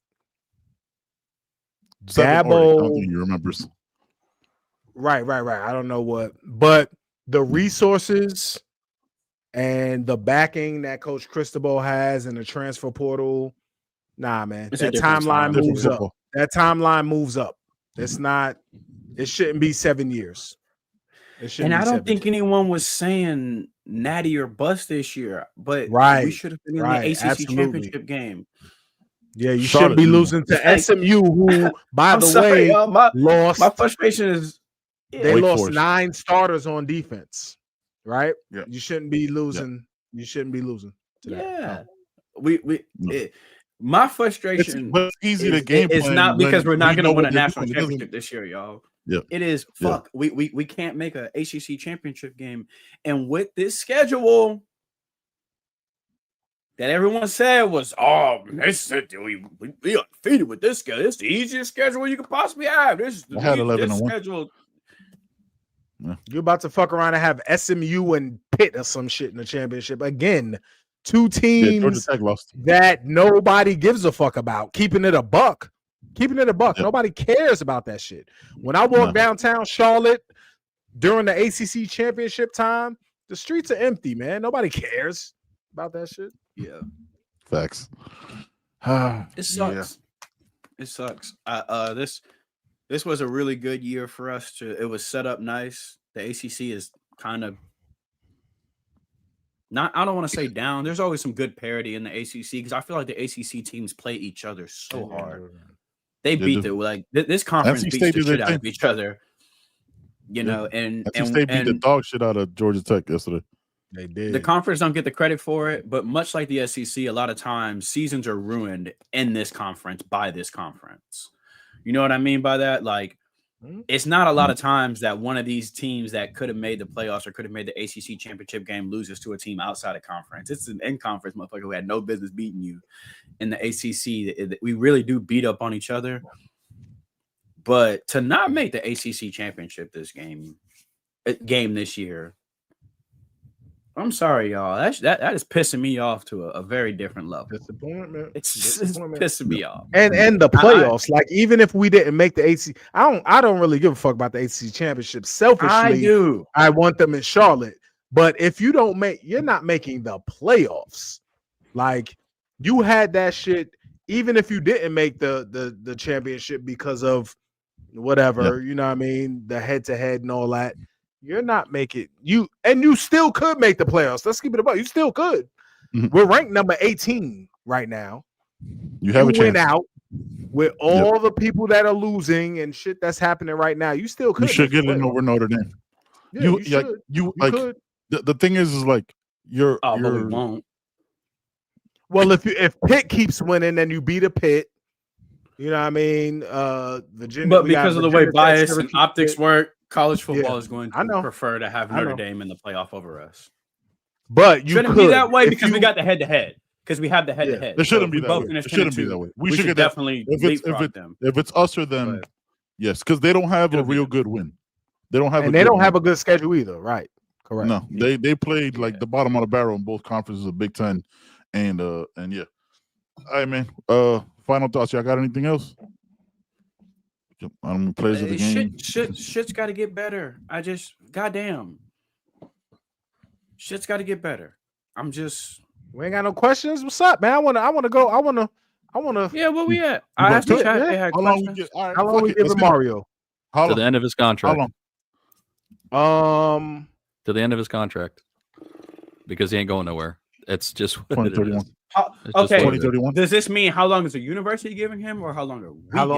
7 or 8, I Dabo, don't think he remembers. Right. I don't know what, but the resources and the backing that Coach Cristobal has in the transfer portal, nah, man, that timeline moves up. That timeline moves up. It's not. It shouldn't be 7 years. And I don't think anyone was saying natty or bust this year, but we should have been in the ACC championship game. Yeah, you shouldn't be losing to SMU, who, by the way, lost. My frustration is they lost 9 starters on defense, right? Yeah. You shouldn't be losing. Yeah. You shouldn't be losing to that. Yeah, my frustration it's easy to game it's plan not because we're not going to win a national doing. championship this year, y'all. Yeah. It is fuck. Yeah. We can't make an ACC championship game, and with this schedule that everyone said was, we undefeated with this schedule. It's the easiest schedule you could possibly have. This is the easiest schedule. Yeah. You're about to fuck around and have SMU and Pitt or some shit in the championship again. 2 teams that nobody gives a fuck about. Keeping it a buck. Yep. Nobody cares about that shit. When I walk downtown Charlotte during the ACC championship time, the streets are empty, man. Nobody cares about that shit. Yeah. Facts. It sucks. Yeah. It sucks. This was a really good year for us. It was set up nice. The ACC is kind of not. I don't want to say down. There's always some good parity in the ACC because I feel like the ACC teams play each other so hard. They beat this conference beats the shit out of each other. You know, and they beat the dog shit out of Georgia Tech yesterday. They did. The conference don't get the credit for it, but much like the SEC, a lot of times seasons are ruined in this conference by this conference. You know what I mean by that? Like, it's not a lot of times that one of these teams that could have made the playoffs or could have made the ACC championship game loses to a team outside of conference. It's an in-conference motherfucker who had no business beating you. In the ACC, we really do beat up on each other. But to not make the ACC championship this year, I'm sorry, y'all. That is pissing me off to a very different level. Disappointment. It's pissing me off. And the playoffs, like even if we didn't make the ACC, I don't really give a fuck about the ACC championship. Selfishly, I do. I want them in Charlotte. But if you don't you're not making the playoffs. Like you had that shit, even if you didn't make the championship because of whatever, you know what I mean, the head-to-head and all that. You're not making you still could make the playoffs. Let's keep it about. You still could. Mm-hmm. We're ranked number 18 right now. You have a chance. Win out with all the people that are losing and shit that's happening right now. You still could. You should get in over Notre Dame. Yeah, you could. The thing is like but we won't. Well, if Pitt keeps winning, then you beat a Pitt. You know what I mean? Virginia, but because of the way bias and optics work, college football is going to prefer to have Notre Dame in the playoff over us. But you shouldn't be that way because we got the head-to-head. Because we have the head-to-head. It shouldn't be that way. It shouldn't be that way. We should definitely leapfrog them. If it's us or them, yes, because they don't have a real good win. They don't have, and they don't have a good schedule either, right? Correct. No, they played like the bottom of the barrel in both conferences of Big Ten, and yeah. All right, man. Final thoughts. Y'all got anything else? Players of the game. Shit's got to get better. Goddamn. Shit's got to get better. We ain't got no questions. What's up, man? I wanna go. I wanna. Yeah, where we at? I asked you how long we give Mario? To the end of his contract. How long? To the end of his contract. Because he ain't going nowhere. It's just what it is. Okay, 2031. Does this mean how long is the university giving him, or how long are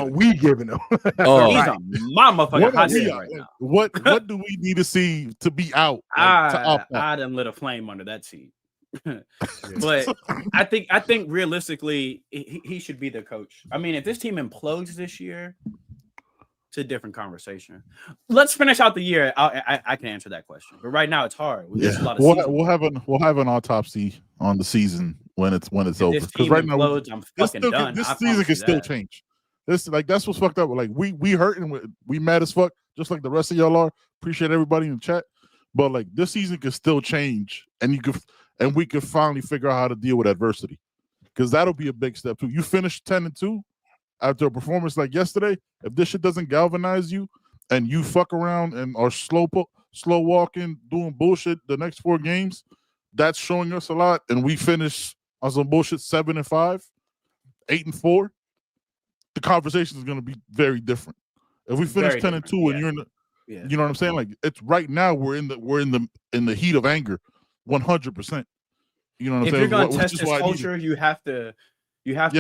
we giving him? Oh, he's on my motherfucking hot seat right now. What do we need to see to be out? I done lit a flame under that seat. But I think realistically he should be the coach. I mean, if this team implodes this year, it's a different conversation. Let's finish out the year. I can answer that question, but right now it's hard. We'll have an autopsy on the season when it's over. Because right now I'm fucking done. This season can still change. That's what's fucked up. Like we hurting, we mad as fuck, just like the rest of y'all are. Appreciate everybody in the chat, but like this season can still change, and we could finally figure out how to deal with adversity, because that'll be a big step too. You finish 10-2 after a performance like yesterday. If this shit doesn't galvanize you, and you fuck around and are slow walking, doing bullshit the next 4 games, that's showing us a lot. And we finish on some bullshit 7-5, 8-4. The conversation is going to be very different. If we finish 10-2 and you're in the, you know what I'm saying? Like it's right now we're in the heat of anger, 100%. You know what I'm saying? If you're going to test his culture, you have to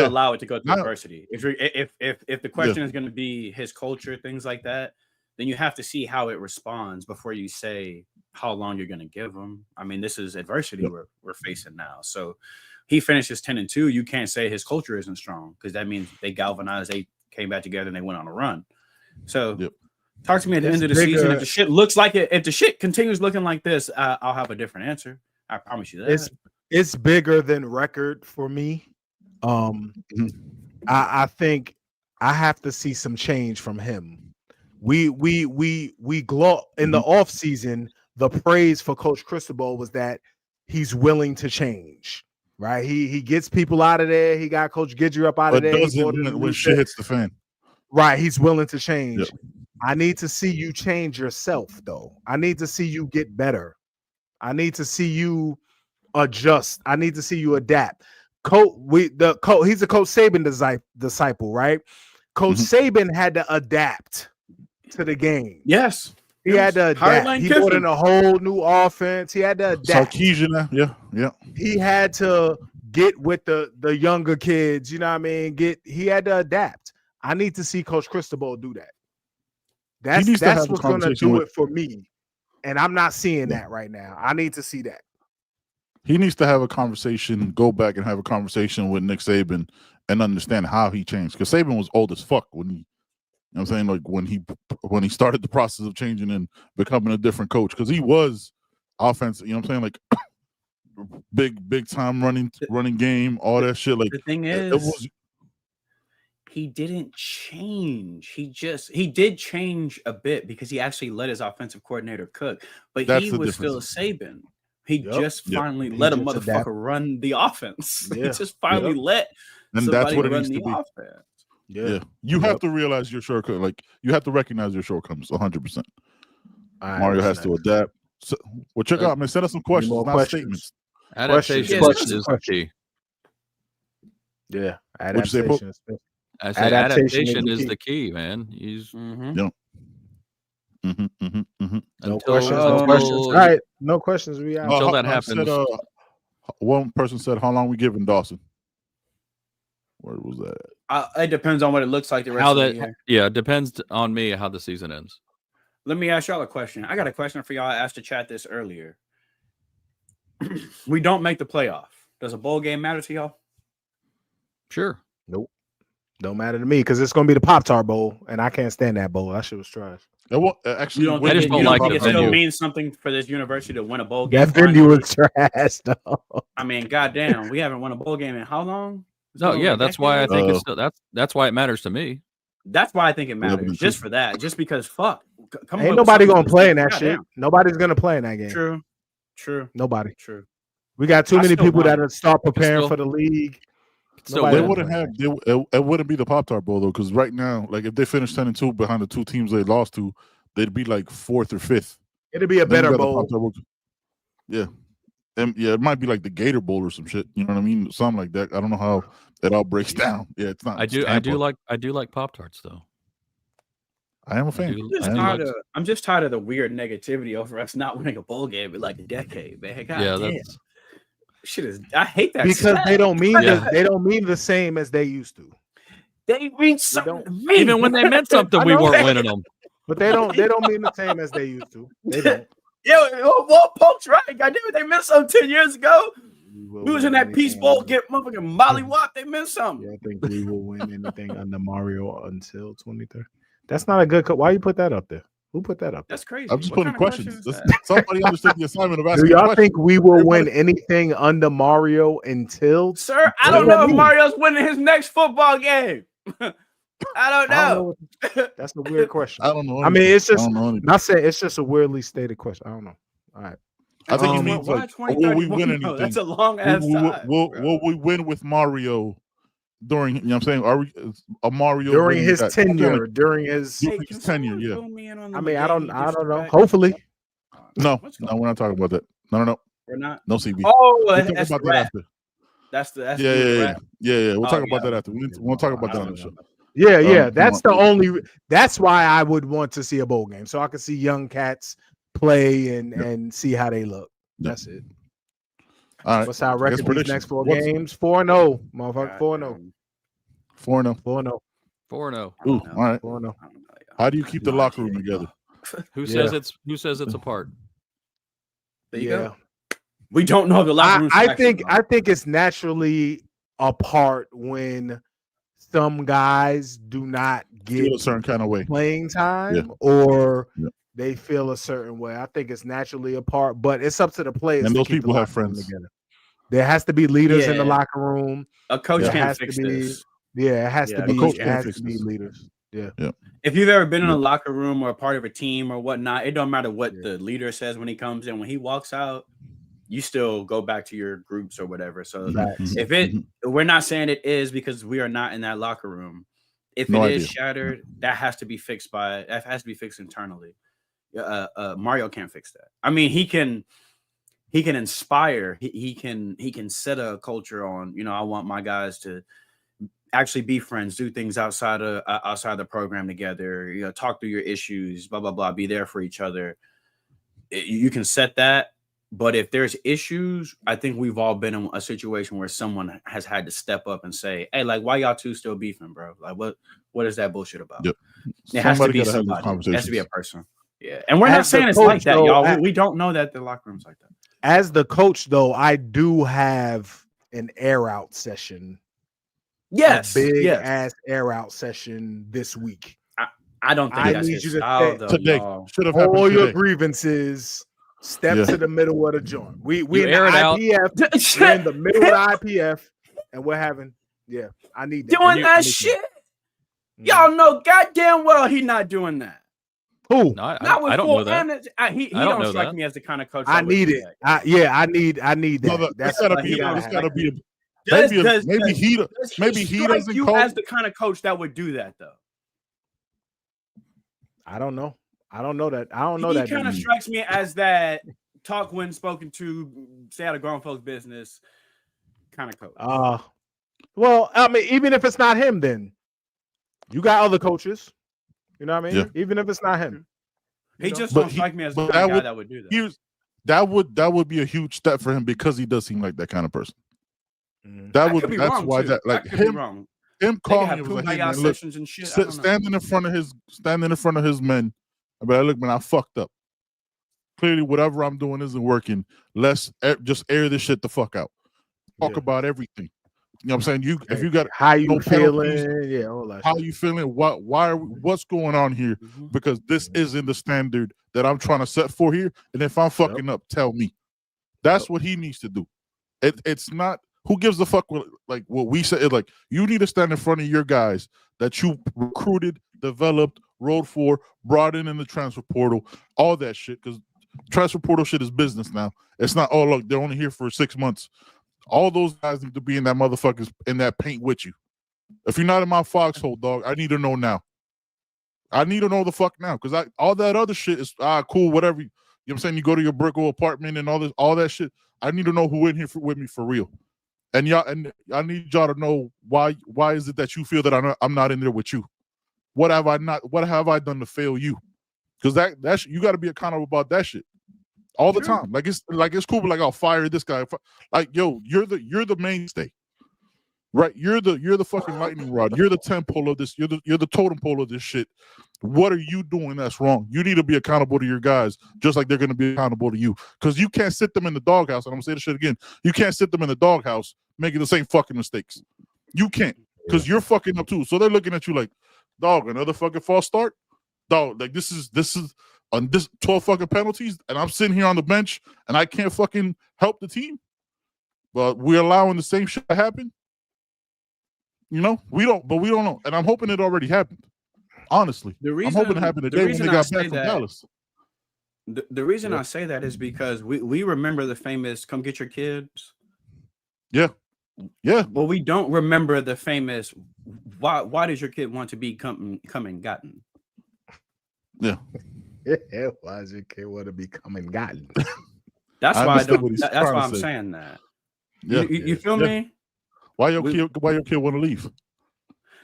allow it to go through adversity. If the question is going to be his culture, things like that, then you have to see how it responds before you say how long you're going to give him. I mean, this is adversity we're facing now. So he finishes 10-2. You can't say his culture isn't strong, because that means they galvanized, they came back together, and they went on a run. So talk to me at the end of the season. If the shit looks like it, if the shit continues looking like this, I'll have a different answer. I promise you that. It's bigger than record for me. I think I have to see some change from him. We glow in the off season. The praise for Coach Cristobal was that he's willing to change. Right, he gets people out of there. He got Coach Gidry up out of there. When shit hits the fan. Right, he's willing to change. Yep. I need to see you change yourself, though. I need to see you get better. I need to see you adjust. I need to see you adapt. He's a Coach Saban disciple, right? Coach Saban had to adapt to the game. Yes. He had to adapt. He brought in a whole new offense. He had to adapt. Sarkisian, yeah. He had to get with the younger kids. You know what I mean? He had to adapt. I need to see Coach Cristobal do that. That's what's going to do it for me. And I'm not seeing that right now. I need to see that. He needs to have a conversation, go back and have a conversation with Nick Saban and understand how he changed. Because Saban was old as fuck when he, you know what I'm saying, like when he started the process of changing and becoming a different coach. Because he was offense, you know what I'm saying, like big time running game, all that shit. Like the thing is, he didn't change. He did change a bit because he actually let his offensive coordinator cook, but he was still Saban. He just finally let a motherfucker run the offense. He just finally let somebody run the offense. Yeah. You have to realize your shortcut. Like you have to recognize your shortcomings 100%. Mario has to adapt. So, well, check out, man. Send us some questions, not statements. Adaptation is the key. Yeah, adaptation. I said adaptation is the key, man. He's no questions. All right, no questions. We out. Until that happens. One person said, "How long we giving Dawson?" Where was that? It depends on what it looks like the rest of the year. Yeah, it depends on me how the season ends. Let me ask y'all a question. I got a question for y'all. I asked the chat this earlier. We don't make the playoff. Does a bowl game matter to y'all? Sure. Nope. Don't matter to me because it's going to be the Pop-Tart Bowl, and I can't stand that bowl. That shit was trash. Actually, I just don't like it. Still means something for this university to win a bowl game. That venue was trash, though. I mean, goddamn, we haven't won a bowl game in how long? No, yeah, that's why I think it's still, that's why it matters to me. That's why I think it matters. Just for that. Just because fuck. Ain't nobody gonna play in that shit. Nobody's gonna play in that game. True. Nobody. True. We got too many people that start preparing for the league. They wouldn't have. It wouldn't be the Pop-Tart Bowl though, because right now, like if they finish 10-2 behind the two teams they lost to, they'd be like 4th or 5th. It'd be a better bowl. Yeah. It might be like the Gator Bowl or some shit. You know what I mean? Something like that. I don't know how it all breaks down. Yeah, it's not. I do like Pop-Tarts though. I am a fan. I'm just tired of the weird negativity over us not winning a bowl game in like a decade, man. God damn. Shit is. I hate that because stat. they don't mean they don't mean the same as they used to. They mean something. Even when they meant something, we weren't winning them. But they don't mean the same as they used to. They don't. Yeah, well, Polk's right. Goddamn it, they missed something 10 years ago. We was in that Peace Bowl, get motherfucking mollywop. They missed something. Yeah, I think we will win anything under Mario until 2030. That's not a good. Why you put that up there? Who put that up? That's crazy. I'm just putting questions. Somebody understood the assignment of Do asking. y'all think we will win anything under Mario until? Sir, I don't know if Mario's winning his next football game. I don't know. That's a weird question. I don't know. I mean, it's just not saying it's just a weirdly stated question. I don't know. All right. I think he means like, will we win anything? That's a long ass time. Will we win with Mario during? You know what I'm saying? Are we a Mario during his tenure? During his tenure, yeah. I mean, I don't know. Hopefully, no, we're not talking about that. No, we're not. No CB. Oh, that's about that after. That's yeah. We'll talk about that after. We'll talk about that on the show. Yeah. That's the only. That's why I would want to see a bowl game, so I can see young cats play and see how they look. That's it. All right. What's our record these next 4 games? 4-0, motherfucker. 4-0. 4-0. 4-0. 4-0. Ooh, all right. 4-0. How do you keep the locker room together? Who says it's apart? There you go. We don't know the locker room. I think it's naturally apart when some guys do not get a certain kind of way playing time or they feel a certain way. I think it's naturally apart, but it's up to the players. And those people have friends together. There has to be leaders in the locker room. A coach can't fix this. Yeah, it has to be. Coach it has to be leaders. Yeah. If you've ever been in a locker room or a part of a team or whatnot, it don't matter what the leader says when he comes in. When he walks out, you still go back to your groups or whatever. So we're not saying it is because we are not in that locker room. If it is shattered, that has to be fixed internally. Mario can't fix that. I mean, he can inspire. He can set a culture on. I want my guys to actually be friends, do things outside of the program together. Talk through your issues. Blah blah blah. Be there for each other. You can set that. But if there's issues, I think we've all been in a situation where someone has had to step up and say, "Hey, like, why y'all two still beefing, bro? Like, what is that bullshit about?" Yep. It has to be somebody. It has to be a person. Yeah, and we're not saying it's like that, y'all. We don't know that the locker room's like that. As the coach, though, I do have an air out session. Yes, big ass air out session this week. I don't think that's his style, though. Today should have happened. All your grievances. Step to the middle of the joint. We in the IPF. We're in the middle of the IPF, and we're having. Yeah, I need that. Doing that shit. Y'all know goddamn well he not doing that. Who? No, I don't know that. He don't strike me as the kind of coach. I need it. I need that. No, that's gotta be. That's gotta be. Maybe he doesn't you as the kind of coach that would do that though. I don't know. I don't know that. He kind of strikes me as that talk when spoken to, stay out of grown folks' business kind of coach. Well, I mean, even if it's not him, then you got other coaches. You know what I mean? Yeah. Even if it's not him, he just don't strike me as the kind of guy that would do that. That would be a huge step for him because he does seem like that kind of person. That's why that like him calling him was like, hey, man, look, and shit, standing in front of his men. But look, man, I fucked up. Clearly, whatever I'm doing isn't working. Let's just air this shit the fuck out. Talk about everything. You know what I'm saying? If you got how you feeling, all that. How you feeling? What's going on here? Because this isn't the standard that I'm trying to set for here. And if I'm fucking up, tell me. That's what he needs to do. It's not who gives a fuck like what we say. Like you need to stand in front of your guys that you recruited, developed, rode for, brought in the transfer portal, all that shit. Because transfer portal shit is business now. It's not look, they're only here for 6 months. All those guys need to be in that motherfuckers in that paint with you. If you're not in my foxhole, dog, I need to know now. I need to know the fuck now. Because all that other shit is cool, whatever. You know what I'm saying? You go to your brickle apartment and all that shit. I need to know who in here with me for real. And I need y'all to know why is it that you feel that I'm not in there with you? What have I done to fail you? Because that you got to be accountable about that shit. all the time. Like it's cool, but like, I'll fire this guy. Like, yo, you're the mainstay, right? You're the fucking lightning rod. You're the temple of this. You're the totem pole of this shit. What are you doing that's wrong? You need to be accountable to your guys, just like they're going to be accountable to you. Because you can't sit them in the doghouse. And I'm going to say this shit again. You can't sit them in the doghouse making the same fucking mistakes. You can't, because you're fucking up too. So they're looking at you like, dog, another fucking false start? Dog, like this is on this 12 fucking penalties, and I'm sitting here on the bench and I can't fucking help the team. But we're allowing the same shit to happen. You know, we don't know. And I'm hoping it already happened. Honestly, I'm hoping it happened today when they got back from Dallas. The reason I say that is because we remember the famous "Come get your kids." Yeah. But we don't remember the famous "Why does your kid want to be come and gotten?" Yeah. Why does your kid want to be come and gotten? That's why I don't. That's why I'm saying that. Yeah. You feel me? Why your kid want to leave?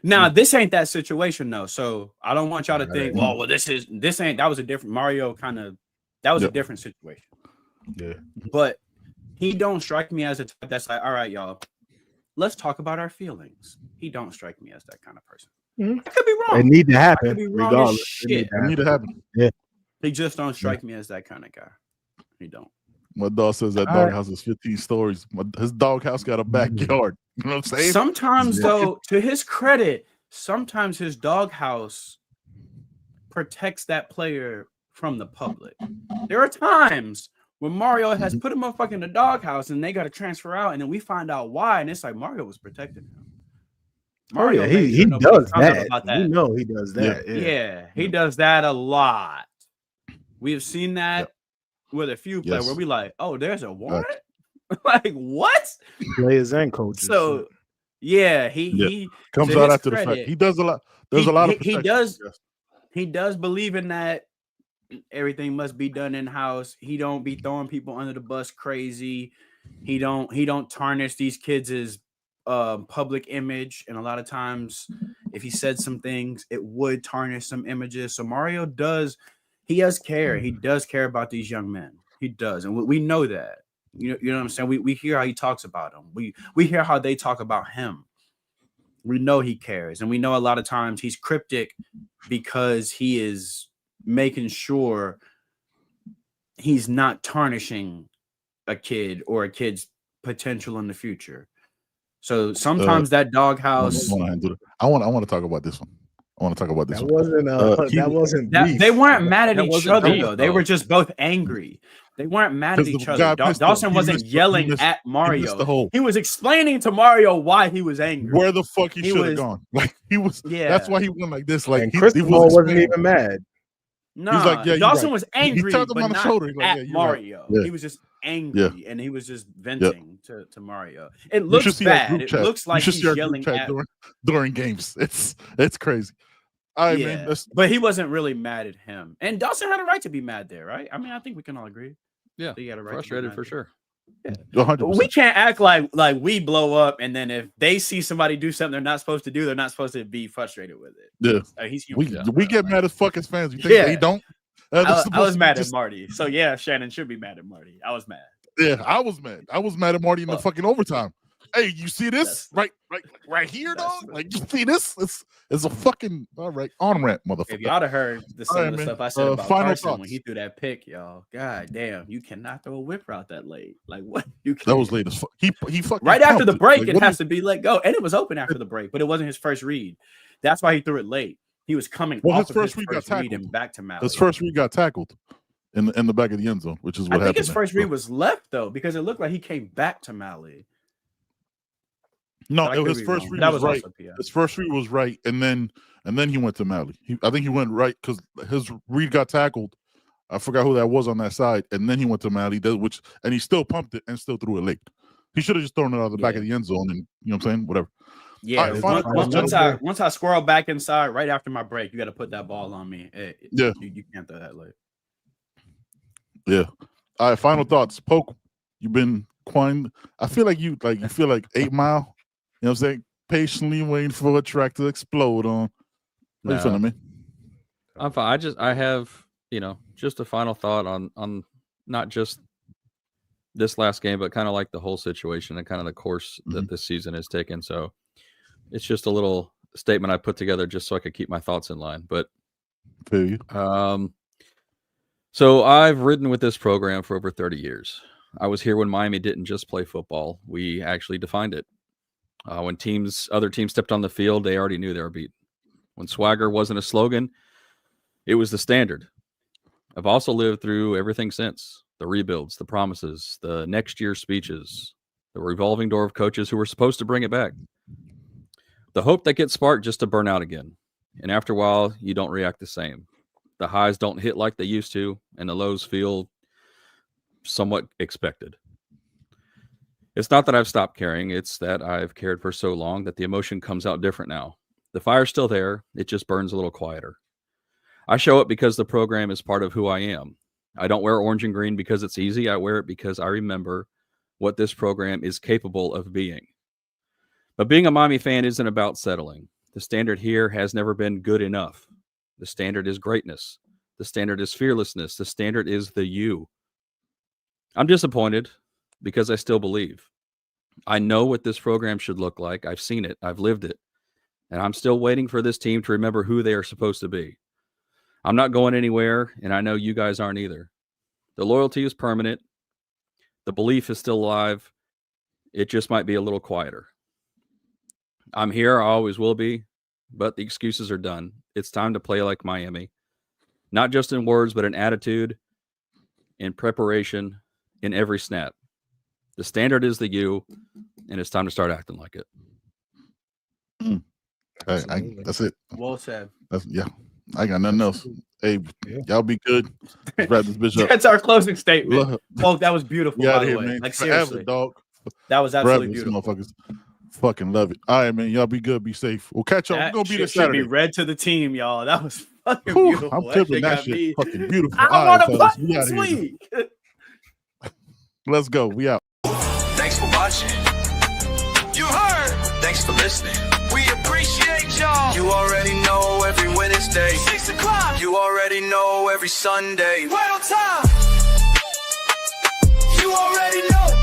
Now, this ain't that situation though, so I don't want y'all to think, well, this ain't. That was a different Mario kind of. That was a different situation. Yeah, but he don't strike me as a type that's like, all right, y'all, let's talk about our feelings. He don't strike me as that kind of person. I could be wrong. It need to happen. I could be wrong as shit. It need to happen. Yeah, he just don't strike me as that kind of guy. He don't. My dog says that doghouse is 15 stories. His doghouse got a backyard. You know what I'm saying? Sometimes, though, to his credit, sometimes his doghouse protects that player from the public. There are times when Mario has put him up in the doghouse and they got to transfer out, and then we find out why, and it's like Mario was protecting him. Mario, he does that. You know he does that. Yeah, he does that a lot. We have seen that with a few players where we like, oh, there's a warrant? Like, what? Players and coaches. So, he comes out after the fact. He does a lot. There's a lot of he does believe in that everything must be done in-house. He don't be throwing people under the bus crazy. He don't tarnish these kids' public image, and a lot of times if he said some things, it would tarnish some images. So Mario does care. He does care about these young men. He does, and we know that. You know what I'm saying? We hear how he talks about them. We hear how they talk about him. We know he cares, and we know a lot of times he's cryptic because he is making sure he's not tarnishing a kid or a kid's potential in the future. So sometimes that doghouse. I want to talk about this one. I want to talk about this. That wasn't. They weren't mad at each other though. They were just both angry. They weren't mad at each other. Dawson wasn't yelling at Mario. He was explaining to Mario why he was angry. Where the fuck he should have gone. Like he was. Yeah. That's why he went like this. Like he wasn't even mad. No, like, Dawson was angry, but on the shoulder. Like, at Mario. Right. He was just angry, and he was just venting to Mario. It looks bad. It looks like he's yelling at during games. It's crazy. Man, but he wasn't really mad at him, and Dawson had a right to be mad there, right? I mean, I think we can all agree. Yeah, he had a right. Frustrated for sure. Yeah. 100%. We can't act like we blow up, and then if they see somebody do something they're not supposed to do, they're not supposed to be frustrated with it. Yeah, he's human. We get mad as fuck as fans. You think they don't? I was mad at Marty. So yeah, Shannon should be mad at Marty. I was mad. Yeah, I was mad. I was mad at Marty in the fucking overtime. Hey, you see this right here, dog? Like, you see this? It's a fucking on ramp, motherfucker. If y'all have heard some of the stuff I said about Carson when he threw that pick, y'all. God damn, you cannot throw a whip route that late. Like what? That was late as fuck. He fucking right after the break. It has to be let go, and it was open after the break, but it wasn't his first read. That's why he threw it late. He was coming off his first read and back to Malley. His first read got tackled in the back of the end zone, which is what happened. I think his first read was left though, because it looked like he came back to Malley. No, his first read was right. His first read was right, and then he went to Malley. I think he went right because his read got tackled. I forgot who that was on that side, and then he went to Malley, and he still pumped it and still threw it late. He should have just thrown it out of the back of the end zone, and you know what I'm saying? Whatever. Yeah. Right, once I squirrel back inside right after my break, you got to put that ball on me. You can't throw that late. Yeah. All right. Final thoughts. Poke, you've been quiet. I feel like you feel like 8 Mile. You know what I'm saying? Patiently waiting for a track to explode on. What are you feeling, man? I'm fine. I have, just a final thought on not just this last game, but kind of like the whole situation and kind of the course that this season has taken. So it's just a little statement I put together just so I could keep my thoughts in line. But so I've ridden with this program for over 30 years. I was here when Miami didn't just play football. We actually defined it. When other teams stepped on the field, they already knew they were beaten. When swagger wasn't a slogan, it was the standard. I've also lived through everything since. The rebuilds, the promises, the next year speeches, the revolving door of coaches who were supposed to bring it back. The hope that gets sparked just to burn out again. And after a while, you don't react the same. The highs don't hit like they used to, and the lows feel somewhat expected. It's not that I've stopped caring. It's that I've cared for so long that the emotion comes out different now. The fire's still there. It just burns a little quieter. I show up because the program is part of who I am. I don't wear orange and green because it's easy. I wear it because I remember what this program is capable of being. But being a Miami fan isn't about settling. The standard here has never been good enough. The standard is greatness. The standard is fearlessness. The standard is the you. I'm disappointed because I still believe. I know what this program should look like. I've seen it. I've lived it. And I'm still waiting for this team to remember who they are supposed to be. I'm not going anywhere, and I know you guys aren't either. The loyalty is permanent. The belief is still alive. It just might be a little quieter. I'm here. I always will be. But the excuses are done. It's time to play like Miami. Not just in words, but in attitude, in preparation, in every snap. The standard is the you, and it's time to start acting like it. That's it. Well said. I got nothing else. Hey, y'all be good. Let's wrap this bitch up. That's our closing statement. Oh, that was beautiful. By the here, way. man. Like Forever, seriously, dog. that was absolutely beautiful. Motherfuckers fucking love it. All right, man. Y'all be good. Be safe. We'll catch y'all. We're gonna be this Saturday. Should be read to the team, y'all. That was fucking beautiful. I'm tipping that shit. Fucking beautiful. I want to play this week. Let's go. We out. Thanks for watching. You heard. Thanks for listening. We appreciate y'all. You already know every Wednesday, 6 o'clock. You already know every Sunday. Right on time. You already know.